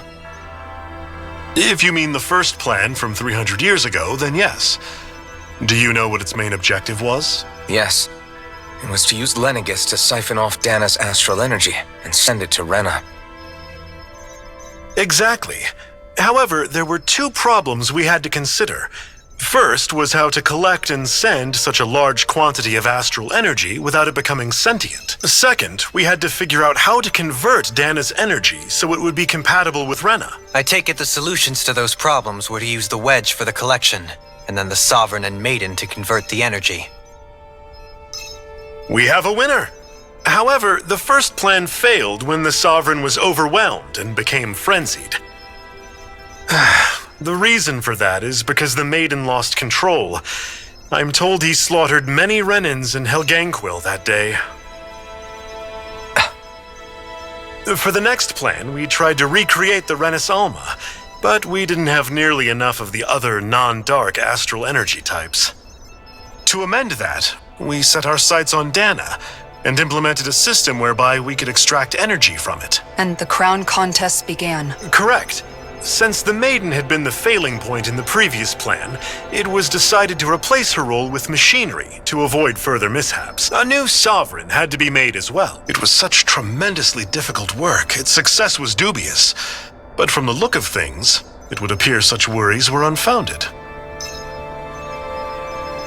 If you mean the first plan from 300 years ago, then yes. Do you know what its main objective was? Yes. It was to use Lenegis to siphon off Dana's astral energy and send it to Rena. Exactly. However, there were two problems we had to consider. First was how to collect and send such a large quantity of astral energy without it becoming sentient. Second, we had to figure out how to convert Dana's energy so it would be compatible with Rena. I take it the solutions to those problems were to use the wedge for the collection, and then the Sovereign and Maiden to convert the energy. We have a winner! However, the first plan failed when the Sovereign was overwhelmed and became frenzied. The reason for that is because the Maiden lost control. I'm told he slaughtered many Renans and Helganquil that day. For the next plan, we tried to recreate the Renis Alma, but we didn't have nearly enough of the other non-dark astral energy types. To amend that, we set our sights on Dana and implemented a system whereby we could extract energy from it. And the crown contests began. Correct. Since the Maiden had been the failing point in the previous plan, it was decided to replace her role with machinery to avoid further mishaps. A new sovereign had to be made as well. It was such tremendously difficult work, its success was dubious. But from the look of things, it would appear such worries were unfounded.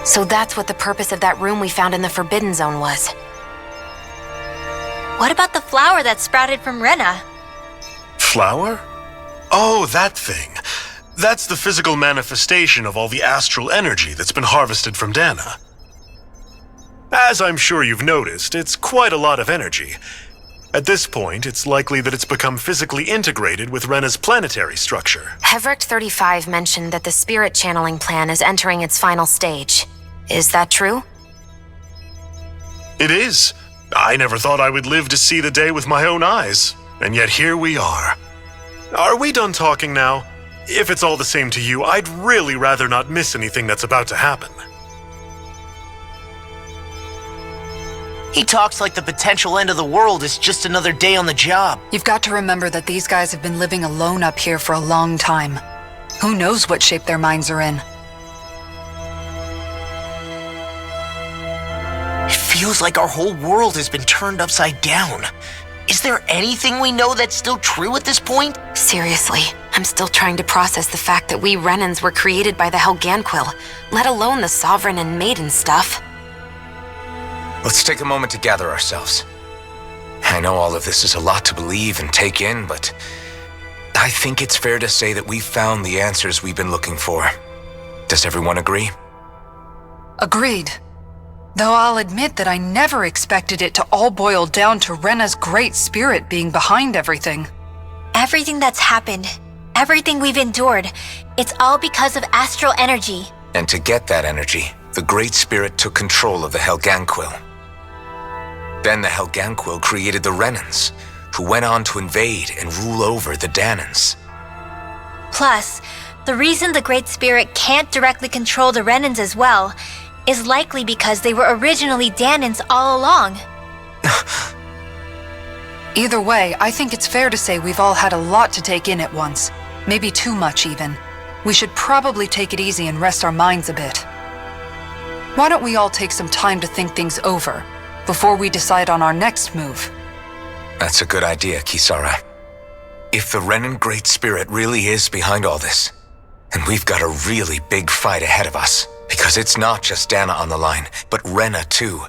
So that's what the purpose of that room we found in the Forbidden Zone was. What about the flower that sprouted from Rena? Flower? Oh, that thing. That's the physical manifestation of all the astral energy that's been harvested from Dana. As I'm sure you've noticed, it's quite a lot of energy. At this point, it's likely that it's become physically integrated with Rena's planetary structure. Hevric 35 mentioned that the spirit channeling plan is entering its final stage. Is that true? It is. I never thought I would live to see the day with my own eyes, and yet here we are. Are we done talking now? If it's all the same to you, I'd really rather not miss anything that's about to happen. He talks like the potential end of the world is just another day on the job. You've got to remember that these guys have been living alone up here for a long time. Who knows what shape their minds are in? It feels like our whole world has been turned upside down. Is there anything we know that's still true at this point? Seriously, I'm still trying to process the fact that we Renans were created by the Helganquil, let alone the Sovereign and Maiden stuff. Let's take a moment to gather ourselves. I know all of this is a lot to believe and take in, but I think it's fair to say that we've found the answers we've been looking for. Does everyone agree? Agreed. Though I'll admit that I never expected it to all boil down to Rena's great spirit being behind everything. Everything that's happened, everything we've endured, it's all because of astral energy. And to get that energy, the Great Spirit took control of the Helganquil. Then the Helganquil created the Renans, who went on to invade and rule over the Danans. Plus, the reason the Great Spirit can't directly control the Renans as well is likely because they were originally Danans all along. Either way, I think it's fair to say we've all had a lot to take in at once. Maybe too much, even. We should probably take it easy and rest our minds a bit. Why don't we all take some time to think things over before we decide on our next move? That's a good idea, Kisara. If the Renan Great Spirit really is behind all this, then we've got a really big fight ahead of us. Because it's not just Dana on the line, but Rena too.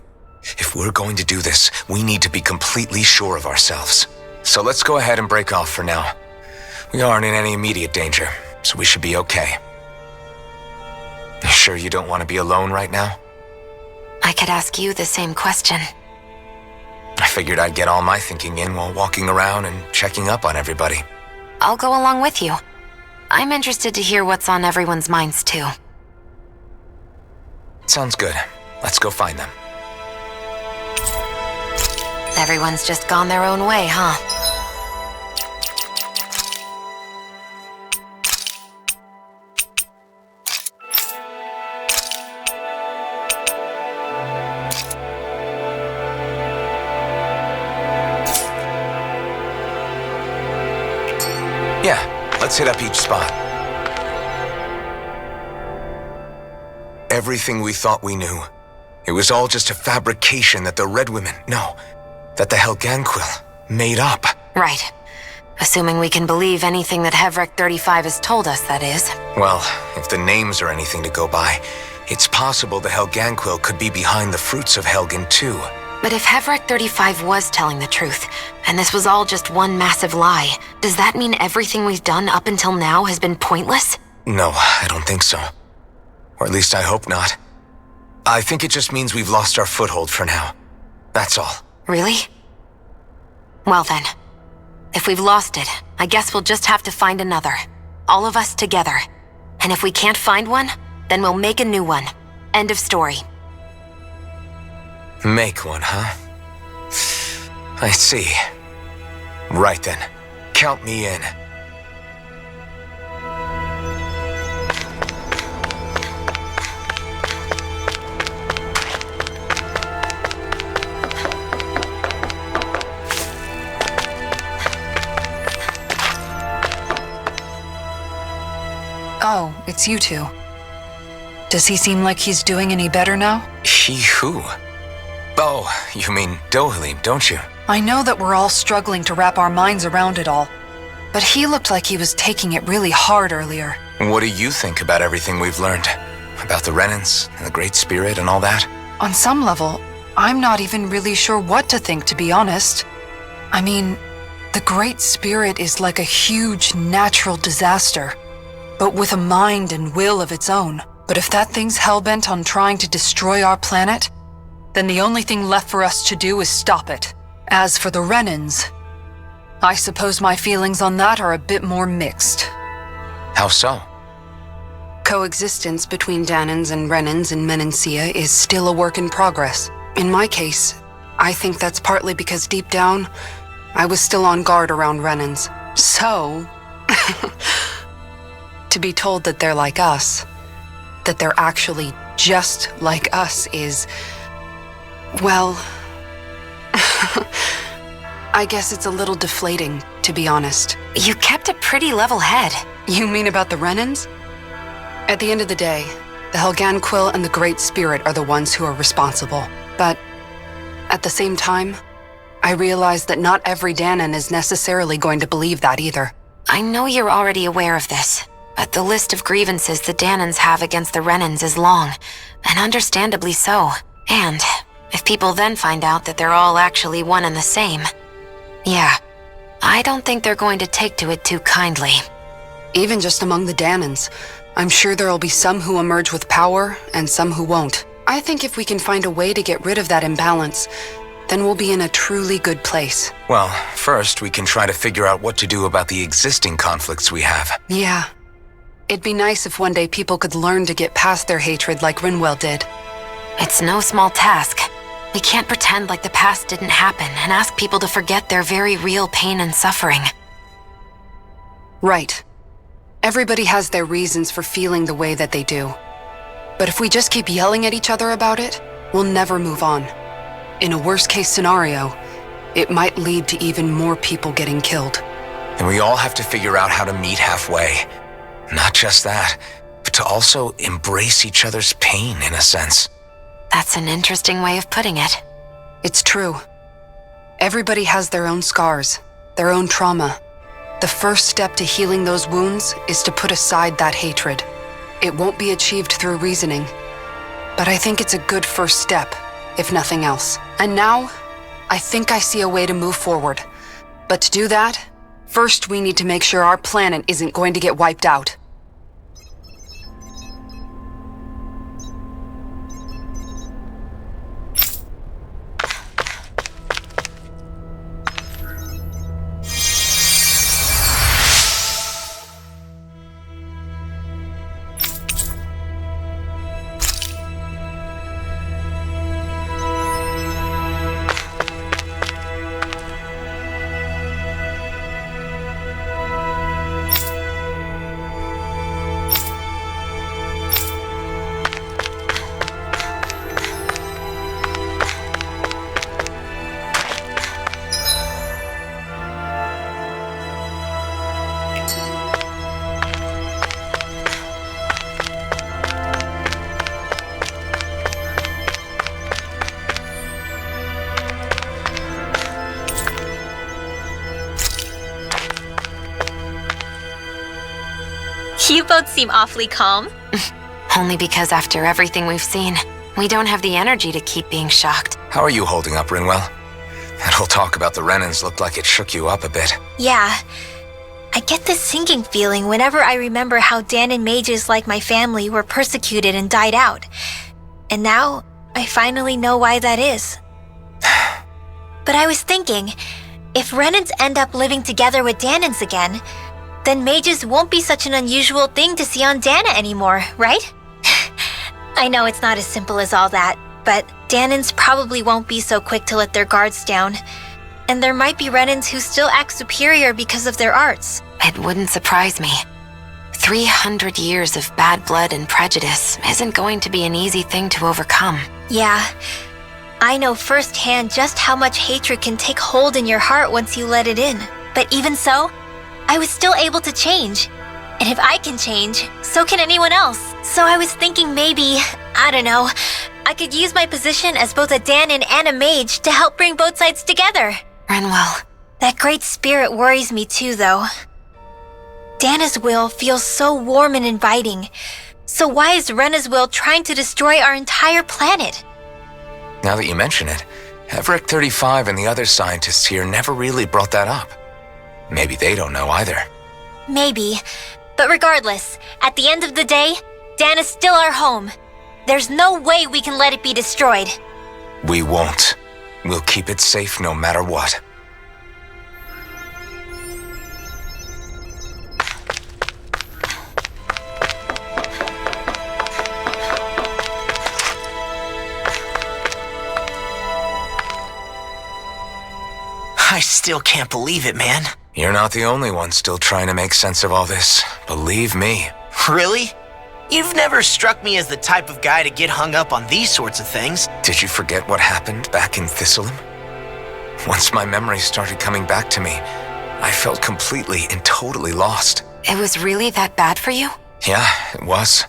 If we're going to do this, we need to be completely sure of ourselves. So let's go ahead and break off for now. We aren't in any immediate danger, so we should be okay. You sure you don't want to be alone right now? I could ask you the same question. I figured I'd get all my thinking in while walking around and checking up on everybody. I'll go along with you. I'm interested to hear what's on everyone's minds too. Sounds good. Let's go find them. Everyone's just gone their own way, huh? Yeah, let's hit up each spot. Everything we thought we knew, it was all just a fabrication that the Red Women, no, that the Helganquil made up. Right. Assuming we can believe anything that Hevric 35 has told us, that is. Well, if the names are anything to go by, it's possible the Helganquil could be behind the fruits of Helgen too. But if Hevric 35 was telling the truth, and this was all just one massive lie, does that mean everything we've done up until now has been pointless? No, I don't think so. Or at least I hope not. I think it just means we've lost our foothold for now. That's all. Really? Well then, if we've lost it, I guess we'll just have to find another. All of us together. And if we can't find one, then we'll make a new one. End of story. Make one, huh? I see. Right then. Count me in. affects you two. Does he seem like he's doing any better now? He who? Oh, you mean Dohalim, don't you? I know that we're all struggling to wrap our minds around it all, but he looked like he was taking it really hard earlier. What do you think about everything we've learned? About the Renans and the Great Spirit and all that? On some level, I'm not even really sure what to think, to be honest. I mean, the Great Spirit is like a huge natural disaster, but with a mind and will of its own. But if that thing's hellbent on trying to destroy our planet, then the only thing left for us to do is stop it. As for the Renans, I suppose my feelings on that are a bit more mixed. How so? Coexistence between Danans and Renans in Menancia is still a work in progress. In my case, I think that's partly because deep down, I was still on guard around Renans. So, to be told that they're like us, that they're actually just like us is, well, I guess it's a little deflating, to be honest. You kept a pretty level head. You mean about the Renans? At the end of the day, the Helganquil and the Great Spirit are the ones who are responsible. But at the same time, I realize that not every Danan is necessarily going to believe that either. I know you're already aware of this, but the list of grievances the Danans have against the Renans is long, and understandably so. And if people then find out that they're all actually one and the same, yeah, I don't think they're going to take to it too kindly. Even just among the Danans, I'm sure there'll be some who emerge with power and some who won't. I think if we can find a way to get rid of that imbalance, then we'll be in a truly good place. Well, first we can try to figure out what to do about the existing conflicts we have. Yeah. It'd be nice if one day people could learn to get past their hatred like Rinwell did. It's no small task. We can't pretend like the past didn't happen and ask people to forget their very real pain and suffering. Right. Everybody has their reasons for feeling the way that they do. But if we just keep yelling at each other about it, we'll never move on. In a worst-case scenario, it might lead to even more people getting killed. And we all have to figure out how to meet halfway. Not just that, but to also embrace each other's pain, in a sense. That's an interesting way of putting it. It's true. Everybody has their own scars, their own trauma. The first step to healing those wounds is to put aside that hatred. It won't be achieved through reasoning, but I think it's a good first step, if nothing else. And now, I think I see a way to move forward. But to do that, first we need to make sure our planet isn't going to get wiped out. You both seem awfully calm. Only because after everything we've seen, we don't have the energy to keep being shocked. How are you holding up, Rinwell? That whole talk about the Renans looked like it shook you up a bit. Yeah. I get this sinking feeling whenever I remember how Danan mages like my family were persecuted and died out. And now, I finally know why that is. But I was thinking, if Renans end up living together with Danans again, then mages won't be such an unusual thing to see on Dana anymore, right? I know it's not as simple as all that, but Danans probably won't be so quick to let their guards down. And there might be Renans who still act superior because of their arts. It wouldn't surprise me. 300 years of bad blood and prejudice isn't going to be an easy thing to overcome. Yeah. I know firsthand just how much hatred can take hold in your heart once you let it in. But even so, I was still able to change. And if I can change, so can anyone else. So I was thinking maybe, I don't know, I could use my position as both a Danon and a mage to help bring both sides together. Renwell. That great spirit worries me too, though. Dana's will feels so warm and inviting. So why is Rena's will trying to destroy our entire planet? Now that you mention it, Everett 35 and the other scientists here never really brought that up. Maybe they don't know either. Maybe. But regardless, at the end of the day, Dana's still our home. There's no way we can let it be destroyed. We won't. We'll keep it safe no matter what. I still can't believe it, man. You're not the only one still trying to make sense of all this. Believe me. Really? You've never struck me as the type of guy to get hung up on these sorts of things. Did you forget what happened back in Thistleum? Once my memories started coming back to me, I felt completely and totally lost. It was really that bad for you? Yeah, it was.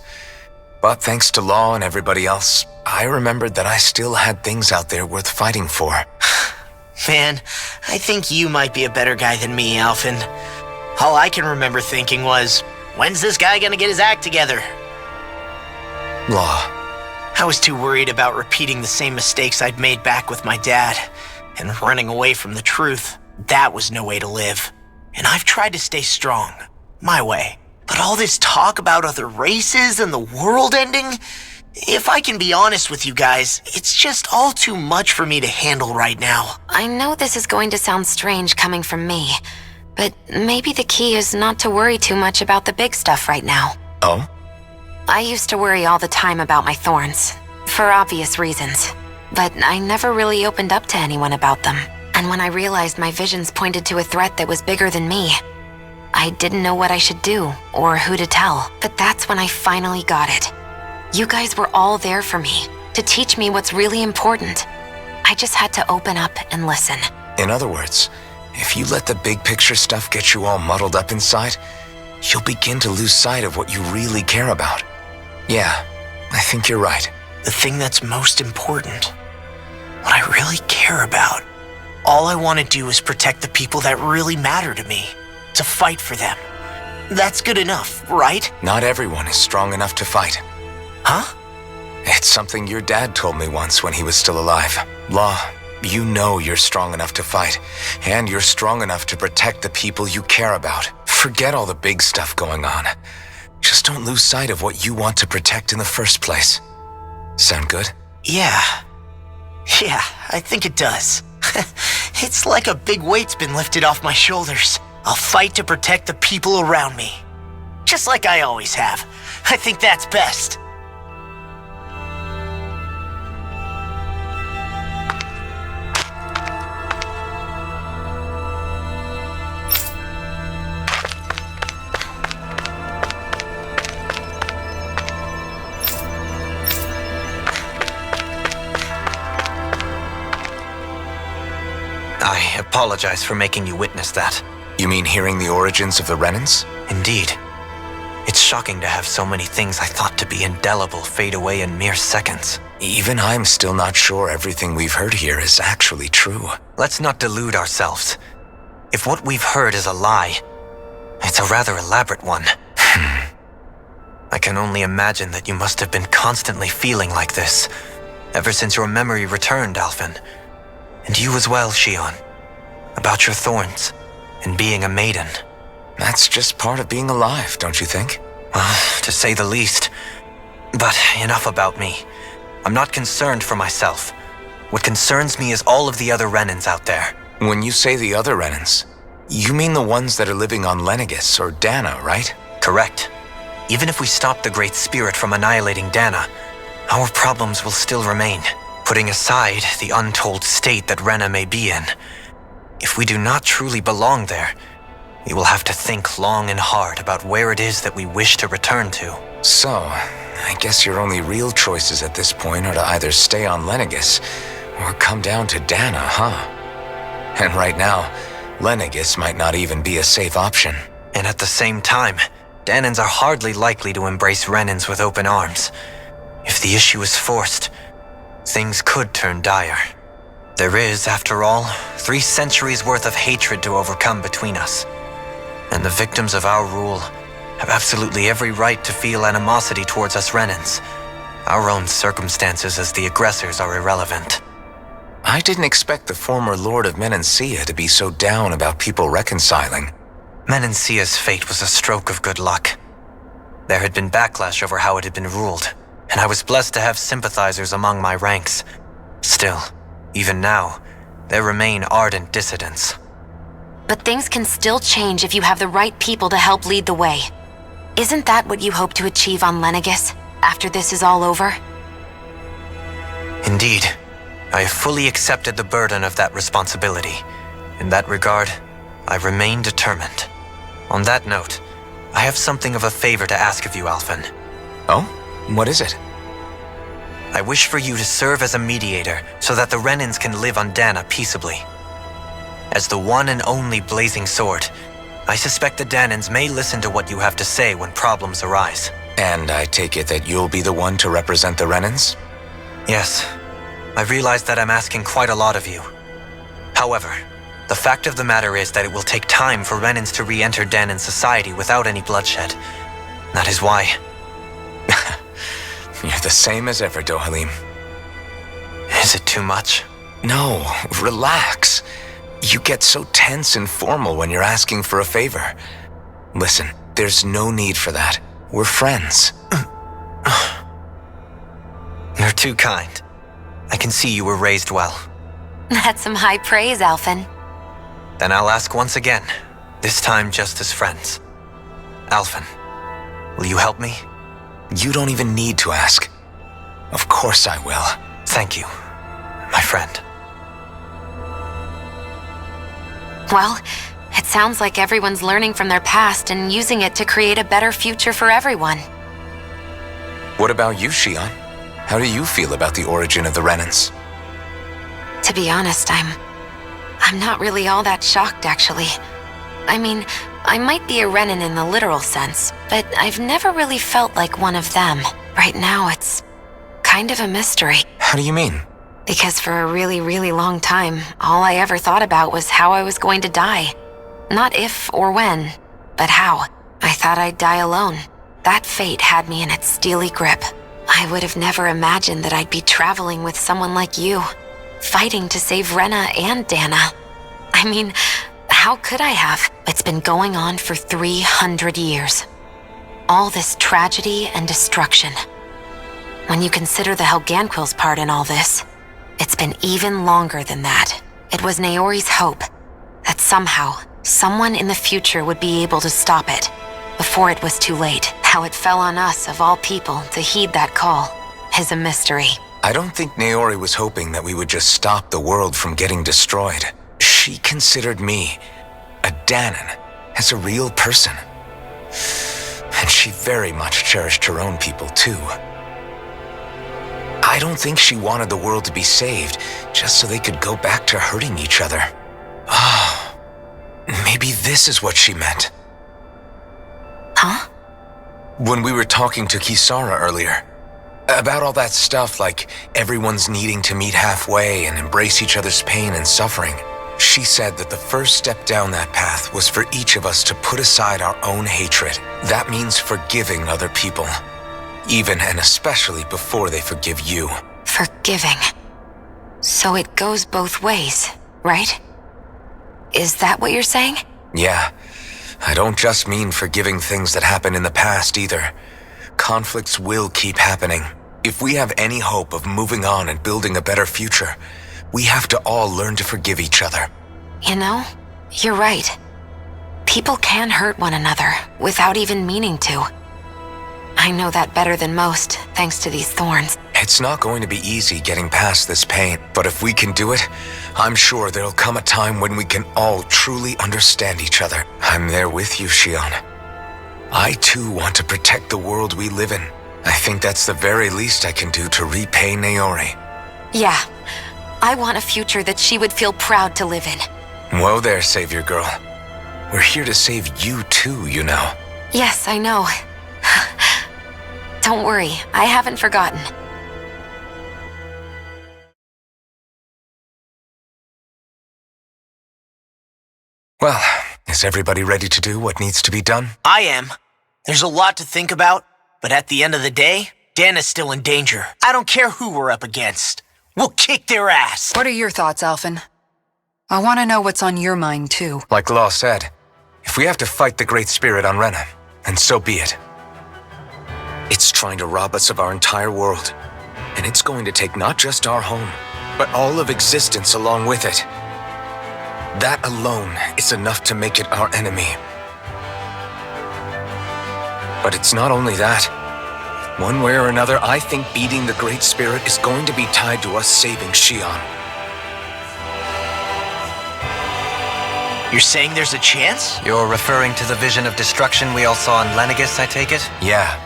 But thanks to Law and everybody else, I remembered that I still had things out there worth fighting for. Man, I think you might be a better guy than me, Alphen. All I can remember thinking was, when's this guy gonna get his act together? Law. I was too worried about repeating the same mistakes I'd made back with my dad, and running away from the truth. That was no way to live. And I've tried to stay strong, my way. But all this talk about other races and the world ending, if I can be honest with you guys, it's just all too much for me to handle right now. I know this is going to sound strange coming from me, but maybe the key is not to worry too much about the big stuff right now. Oh? I used to worry all the time about my thorns, for obvious reasons, but I never really opened up to anyone about them. And when I realized my visions pointed to a threat that was bigger than me, I didn't know what I should do or who to tell. But that's when I finally got it. You guys were all there for me, to teach me what's really important. I just had to open up and listen. In other words, if you let the big picture stuff get you all muddled up inside, you'll begin to lose sight of what you really care about. Yeah, I think you're right. The thing that's most important, what I really care about. All I want to do is protect the people that really matter to me, to fight for them. That's good enough, right? Not everyone is strong enough to fight. Huh? It's something your dad told me once when he was still alive. Law, you know you're strong enough to fight, and you're strong enough to protect the people you care about. Forget all the big stuff going on. Just don't lose sight of what you want to protect in the first place. Sound good? Yeah, I think it does. It's like a big weight's been lifted off my shoulders. I'll fight to protect the people around me. Just like I always have. I think that's best. I apologize for making you witness that. You mean hearing the origins of the Renans? Indeed. It's shocking to have so many things I thought to be indelible fade away in mere seconds. Even I'm still not sure everything we've heard here is actually true. Let's not delude ourselves. If what we've heard is a lie, it's a rather elaborate one. I can only imagine that you must have been constantly feeling like this, ever since your memory returned, Alphen. And you as well, Shion. About your thorns, and being a maiden. That's just part of being alive, don't you think? Well, to say the least. But enough about me. I'm not concerned for myself. What concerns me is all of the other Renans out there. When you say the other Renans, you mean the ones that are living on Lenegis or Dana, right? Correct. Even if we stop the Great Spirit from annihilating Dana, our problems will still remain. Putting aside the untold state that Rena may be in, if we do not truly belong there, we will have to think long and hard about where it is that we wish to return to. So, I guess your only real choices at this point are to either stay on Lenegis or come down to Dana, huh? And right now, Lenegis might not even be a safe option. And at the same time, Danans are hardly likely to embrace Renans with open arms. If the issue is forced, things could turn dire. There is, after all, 3 centuries worth of hatred to overcome between us. And the victims of our rule have absolutely every right to feel animosity towards us Renans. Our own circumstances as the aggressors are irrelevant. I didn't expect the former Lord of Menancia to be so down about people reconciling. Menancia's fate was a stroke of good luck. There had been backlash over how it had been ruled, and I was blessed to have sympathizers among my ranks. Still, even now, there remain ardent dissidents. But things can still change if you have the right people to help lead the way. Isn't that what you hope to achieve on Lenegis, after this is all over? Indeed. I have fully accepted the burden of that responsibility. In that regard, I remain determined. On that note, I have something of a favor to ask of you, Alphen. Oh? What is it? I wish for you to serve as a mediator so that the Renans can live on Dana peaceably. As the one and only Blazing Sword, I suspect the Danans may listen to what you have to say when problems arise. And I take it that you'll be the one to represent the Renans? Yes. I realize that I'm asking quite a lot of you. However, the fact of the matter is that it will take time for Renans to re-enter Danan society without any bloodshed. That is why. You're the same as ever, Dohalim. Is it too much? No, relax. You get so tense and formal when you're asking for a favor. Listen, there's no need for that. We're friends. You're too kind. I can see you were raised well. That's some high praise, Alphen. Then I'll ask once again, this time just as friends. Alphen, will you help me? You don't even need to ask. Of course I will. Thank you, my friend. Well, it sounds like everyone's learning from their past and using it to create a better future for everyone. What about you, Shion? How do you feel about the origin of the Renans? To be honest, I'm not really all that shocked, actually. I mean, I might be a Renan in the literal sense, but I've never really felt like one of them. Right now, it's kind of a mystery. How do you mean? Because for a really, really long time, all I ever thought about was how I was going to die. Not if or when, but how. I thought I'd die alone. That fate had me in its steely grip. I would have never imagined that I'd be traveling with someone like you, fighting to save Rena and Dana. I mean, how could I have? It's been going on for 300 years. All this tragedy and destruction. When you consider the Helganquil's part in all this, it's been even longer than that. It was Naori's hope that somehow, someone in the future would be able to stop it before it was too late. How it fell on us, of all people, to heed that call is a mystery. I don't think Naori was hoping that we would just stop the world from getting destroyed. She considered me, a Danan, as a real person. And she very much cherished her own people, too. I don't think she wanted the world to be saved just so they could go back to hurting each other. Ah, maybe this is what she meant. Huh? When we were talking to Kisara earlier, about all that stuff like everyone's needing to meet halfway and embrace each other's pain and suffering, she said that the first step down that path was for each of us to put aside our own hatred. That means forgiving other people, even and especially before they forgive you. Forgiving. So it goes both ways, right? Is that what you're saying? Yeah. I don't just mean forgiving things that happened in the past either. Conflicts will keep happening. If we have any hope of moving on and building a better future, we have to all learn to forgive each other. You know, you're right. People can hurt one another without even meaning to. I know that better than most, thanks to these thorns. It's not going to be easy getting past this pain, but if we can do it, I'm sure there'll come a time when we can all truly understand each other. I'm there with you, Shion. I too want to protect the world we live in. I think that's the very least I can do to repay Naori. Yeah, I want a future that she would feel proud to live in. Whoa there, Savior Girl. We're here to save you too, you know. Yes, I know. Don't worry, I haven't forgotten. Well, is everybody ready to do what needs to be done? I am. There's a lot to think about, but at the end of the day, Dana's still in danger. I don't care who we're up against. We'll kick their ass. What are your thoughts, Alphen? I want to know what's on your mind, too. Like Law said, if we have to fight the Great Spirit on Rena, then so be it. It's trying to rob us of our entire world, and it's going to take not just our home, but all of existence along with it. That alone is enough to make it our enemy. But it's not only that. One way or another, I think beating the Great Spirit is going to be tied to us saving Xion. You're saying there's a chance? You're referring to the vision of destruction we all saw in Lenegis, I take it? Yeah.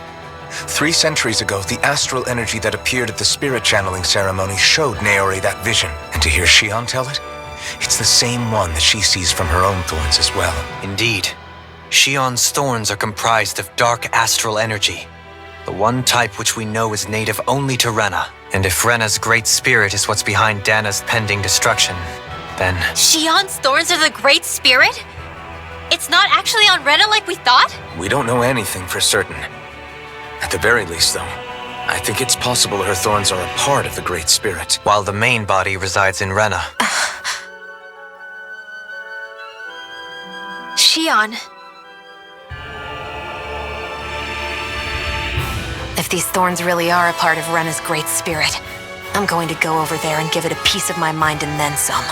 3 centuries ago, the astral energy that appeared at the spirit channeling ceremony showed Naori that vision. And to hear Xion tell it, it's the same one that she sees from her own thorns as well. Indeed. Xion's thorns are comprised of dark astral energy, the one type which we know is native only to Rena. And if Rena's great spirit is what's behind Dana's pending destruction, then... Xion's thorns are the Great Spirit? It's not actually on Rena like we thought? We don't know anything for certain. At the very least, though, I think it's possible her thorns are a part of the Great Spirit. While the main body resides in Rena. Xion. If these thorns really are a part of Rena's great spirit, I'm going to go over there and give it a piece of my mind and then some.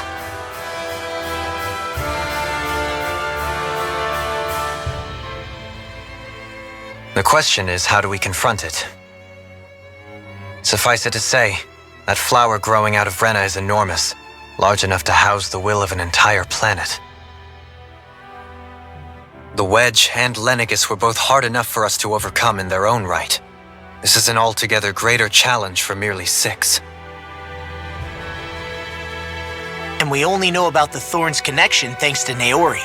The question is, how do we confront it? Suffice it to say, that flower growing out of Rena is enormous, large enough to house the will of an entire planet. The Wedge and Lenegis were both hard enough for us to overcome in their own right. This is an altogether greater challenge for merely 6. And we only know about the Thorns connection thanks to Naori.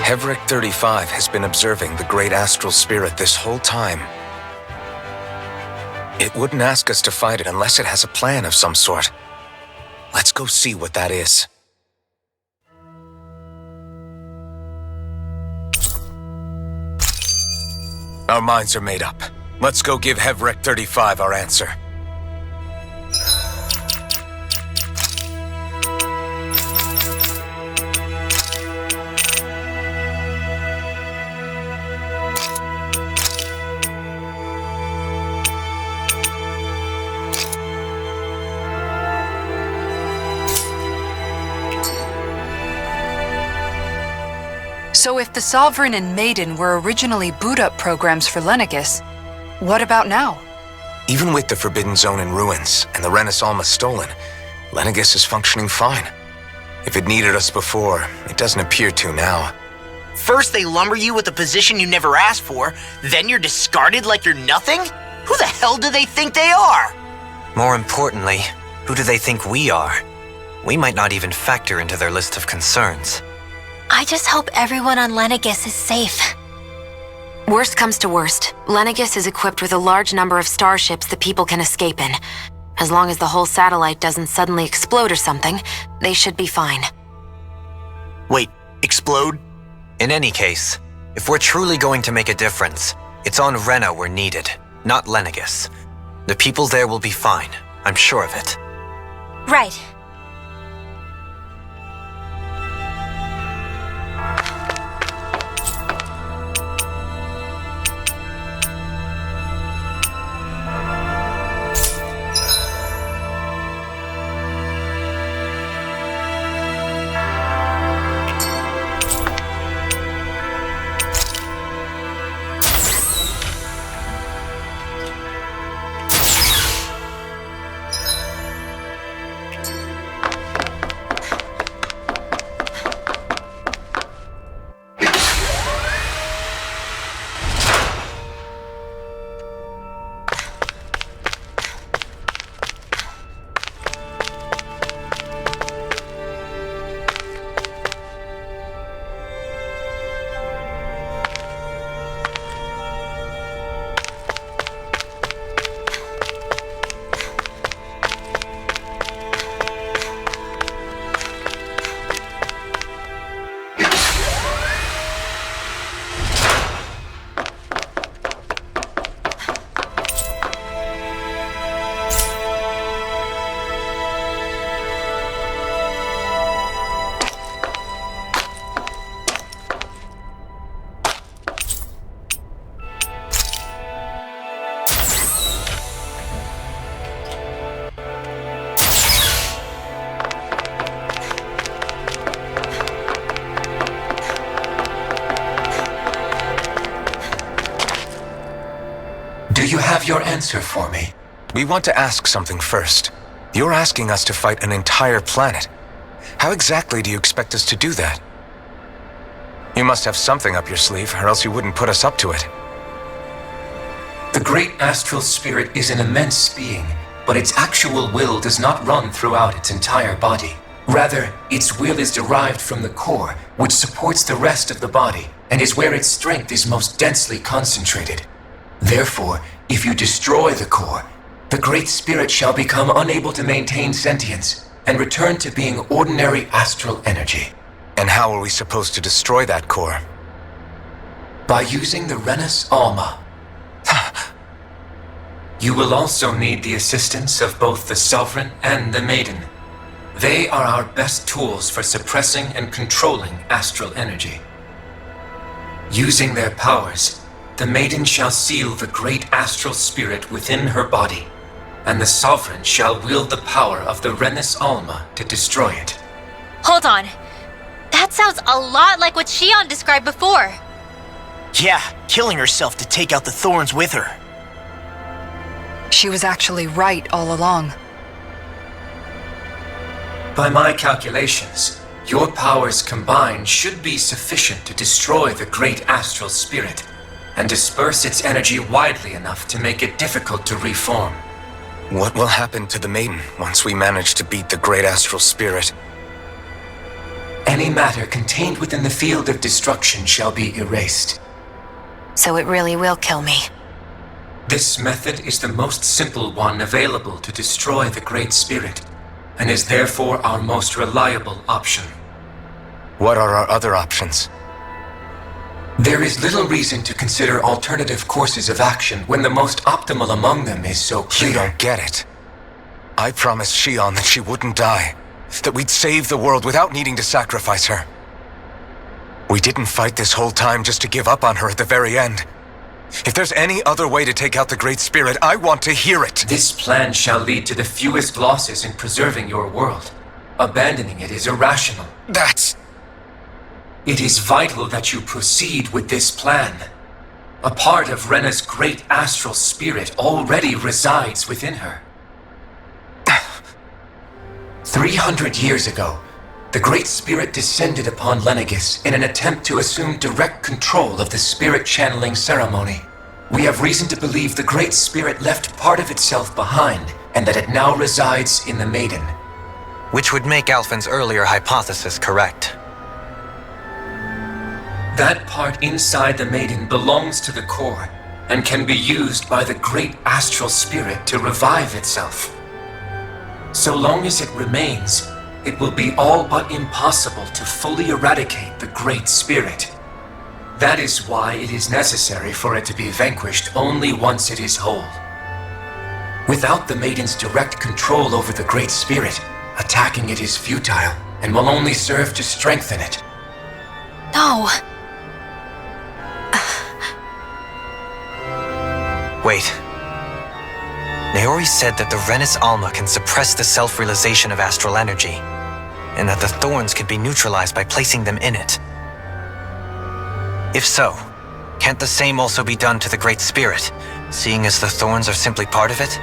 Hevric 35 has been observing the Great Astral Spirit this whole time. It wouldn't ask us to fight it unless it has a plan of some sort. Let's go see what that is. Our minds are made up. Let's go give Hevric 35 our answer. So if the Sovereign and Maiden were originally boot-up programs for Lenegis, what about now? Even with the Forbidden Zone in ruins and the Renis Alma stolen, Lenegis is functioning fine. If it needed us before, it doesn't appear to now. First they lumber you with a position you never asked for, then you're discarded like you're nothing? Who the hell do they think they are? More importantly, who do they think we are? We might not even factor into their list of concerns. I just hope everyone on Lenegis is safe. Worst comes to worst, Lenegis is equipped with a large number of starships that people can escape in. As long as the whole satellite doesn't suddenly explode or something, they should be fine. Wait, explode? In any case, if we're truly going to make a difference, it's on Rena we're needed, not Lenegis. The people there will be fine, I'm sure of it. Right. have your answer for me? We want to ask something first. You're asking us to fight an entire planet. How exactly do you expect us to do that? You must have something up your sleeve, or else you wouldn't put us up to it. The great astral spirit is an immense being, but its actual will does not run throughout its entire body. Rather, its will is derived from the core, which supports the rest of the body, and is where its strength is most densely concentrated. Therefore, if you destroy the core, the Great Spirit shall become unable to maintain sentience, and return to being ordinary astral energy. And how are we supposed to destroy that core? By using the Renus Alma. You will also need the assistance of both the Sovereign and the Maiden. They are our best tools for suppressing and controlling astral energy. Using their powers, the Maiden shall seal the great astral spirit within her body, and the Sovereign shall wield the power of the Renus Alma to destroy it. Hold on. That sounds a lot like what Shion described before. Yeah, killing herself to take out the thorns with her. She was actually right all along. By my calculations, your powers combined should be sufficient to destroy the great astral spirit and disperse its energy widely enough to make it difficult to reform. What will happen to the Maiden once we manage to beat the great astral spirit? Any matter contained within the field of destruction shall be erased. So it really will kill me. This method is the most simple one available to destroy the Great Spirit, and is therefore our most reliable option. What are our other options? There is little reason to consider alternative courses of action when the most optimal among them is so clear. You don't get it. I promised Shion that she wouldn't die, that we'd save the world without needing to sacrifice her. We didn't fight this whole time just to give up on her at the very end. If there's any other way to take out the Great Spirit, I want to hear it. This plan shall lead to the fewest losses in preserving your world. Abandoning it is irrational. It is vital that you proceed with this plan. A part of Rena's great astral spirit already resides within her. 300 years ago, the Great Spirit descended upon Lenegis in an attempt to assume direct control of the spirit channeling ceremony. We have reason to believe the Great Spirit left part of itself behind, and that it now resides in the Maiden. Which would make Alphen's earlier hypothesis correct. That part inside the Maiden belongs to the core, and can be used by the great astral spirit to revive itself. So long as it remains, it will be all but impossible to fully eradicate the Great Spirit. That is why it is necessary for it to be vanquished only once it is whole. Without the Maiden's direct control over the Great Spirit, attacking it is futile and will only serve to strengthen it. No. Wait. Naori said that the Renus Alma can suppress the self-realization of astral energy, and that the thorns could be neutralized by placing them in it. If so, can't the same also be done to the Great Spirit, seeing as the thorns are simply part of it?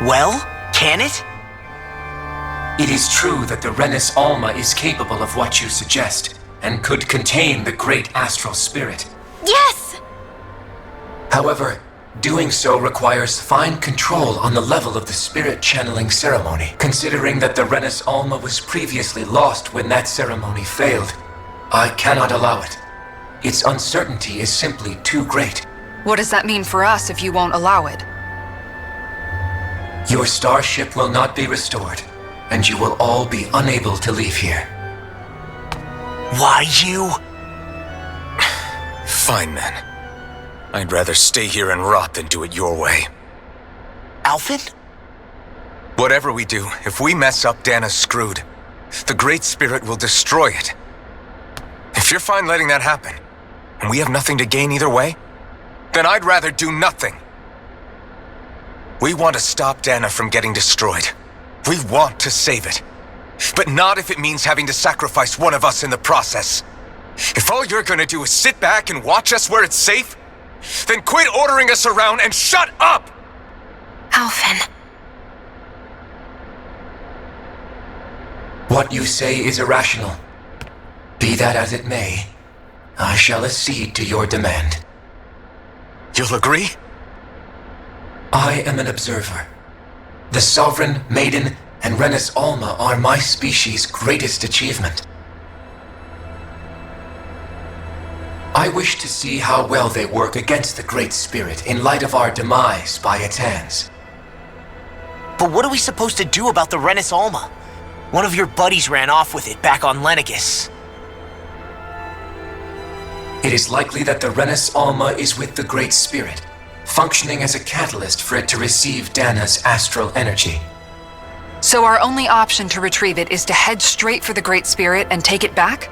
Well, can it? It is true that the Renus Alma is capable of what you suggest, and could contain the great astral spirit. Yes! However, doing so requires fine control on the level of the spirit channeling ceremony, considering that the Renus Alma was previously lost when that ceremony failed. I cannot allow it. Its uncertainty is simply too great. What does that mean for us if you won't allow it? Your starship will not be restored, and you will all be unable to leave here. Why you? Fine, then. I'd rather stay here and rot than do it your way. Alphen? Whatever we do, if we mess up, Dana's screwed. The Great Spirit will destroy it. If you're fine letting that happen, and we have nothing to gain either way, then I'd rather do nothing. We want to stop Dana from getting destroyed. We want to save it. But not if it means having to sacrifice one of us in the process. If all you're gonna do is sit back and watch us where it's safe, Then quit ordering us around and shut up! Alphen. What you say is irrational. Be that as it may, I shall accede to your demand. You'll agree? I am an observer. The Sovereign, Maiden, and Renis Alma are my species' greatest achievement. I wish to see how well they work against the Great Spirit in light of our demise by its hands. But what are we supposed to do about the Renis Alma? One of your buddies ran off with it back on Lenegis. It is likely that the Renis Alma is with the Great Spirit, functioning as a catalyst for it to receive Dana's astral energy. So our only option to retrieve it is to head straight for the Great Spirit and take it back?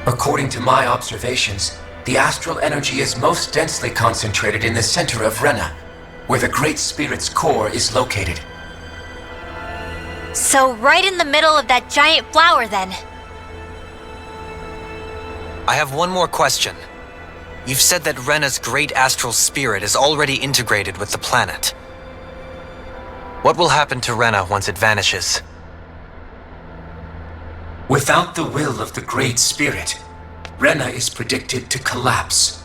According to my observations, the astral energy is most densely concentrated in the center of Rena, where the Great Spirit's core is located. So right in the middle of that giant flower then. I have one more question. You've said that Rena's great astral spirit is already integrated with the planet. What will happen to Rena once it vanishes? Without the will of the Great Spirit, Rena is predicted to collapse.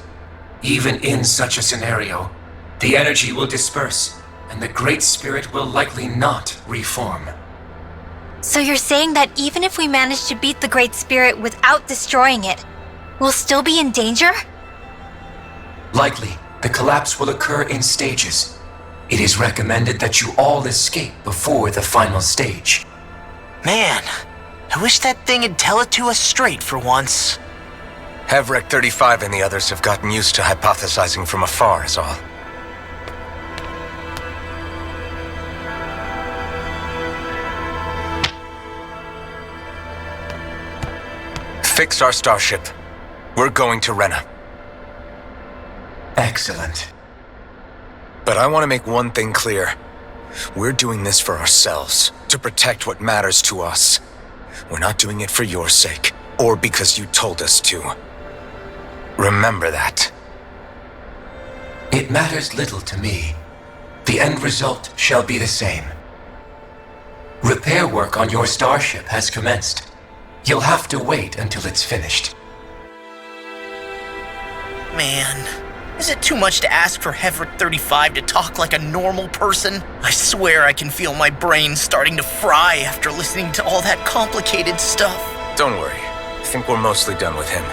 Even in such a scenario, the energy will disperse, and the Great Spirit will likely not reform. So you're saying that even if we manage to beat the Great Spirit without destroying it, we'll still be in danger? Likely, the collapse will occur in stages. It is recommended that you all escape before the final stage. Man, I wish that thing would tell it to us straight for once. Wracks 35 and the others have gotten used to hypothesizing from afar is all. Fix our starship. We're going to Rena. Excellent. But I want to make one thing clear. We're doing this for ourselves, to protect what matters to us. We're not doing it for your sake, or because you told us to. Remember that. It matters little to me. The end result shall be the same. Repair work on your starship has commenced. You'll have to wait until it's finished. Man, is it too much to ask for Wracks 35 to talk like a normal person? I swear I can feel my brain starting to fry after listening to all that complicated stuff. Don't worry. I think we're mostly done with him.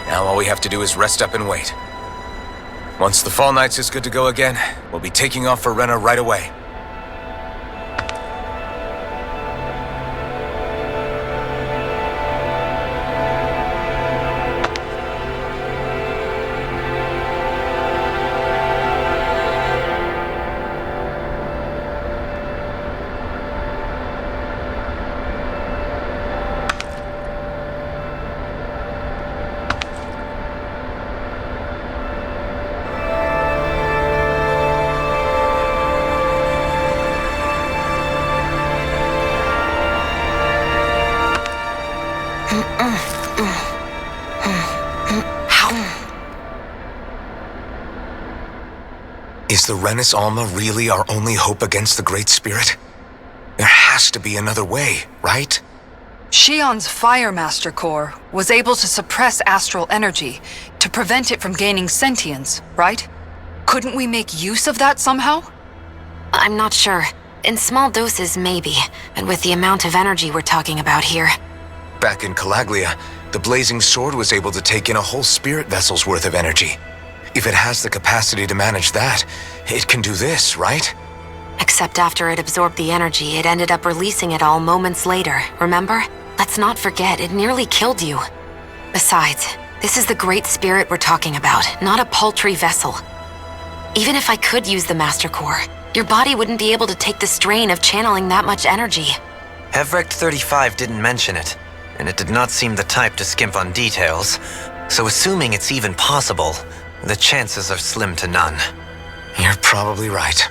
Now all we have to do is rest up and wait. Once the Fall Knights is good to go again, we'll be taking off for Rena right away. Is the Renis Alma really our only hope against the Great Spirit? There has to be another way, right? Shion's Fire Master Core was able to suppress astral energy to prevent it from gaining sentience, right? Couldn't we make use of that somehow? I'm not sure. In small doses, maybe. And with the amount of energy we're talking about here. Back in Calaglia, the Blazing Sword was able to take in a whole spirit vessel's worth of energy. If it has the capacity to manage that, it can do this, right? Except after it absorbed the energy, it ended up releasing it all moments later, remember? Let's not forget, it nearly killed you. Besides, this is the Great Spirit we're talking about, not a paltry vessel. Even if I could use the Master Core, your body wouldn't be able to take the strain of channeling that much energy. Wracks 35 didn't mention it, and it did not seem the type to skimp on details. So assuming it's even possible, the chances are slim to none. You're probably right.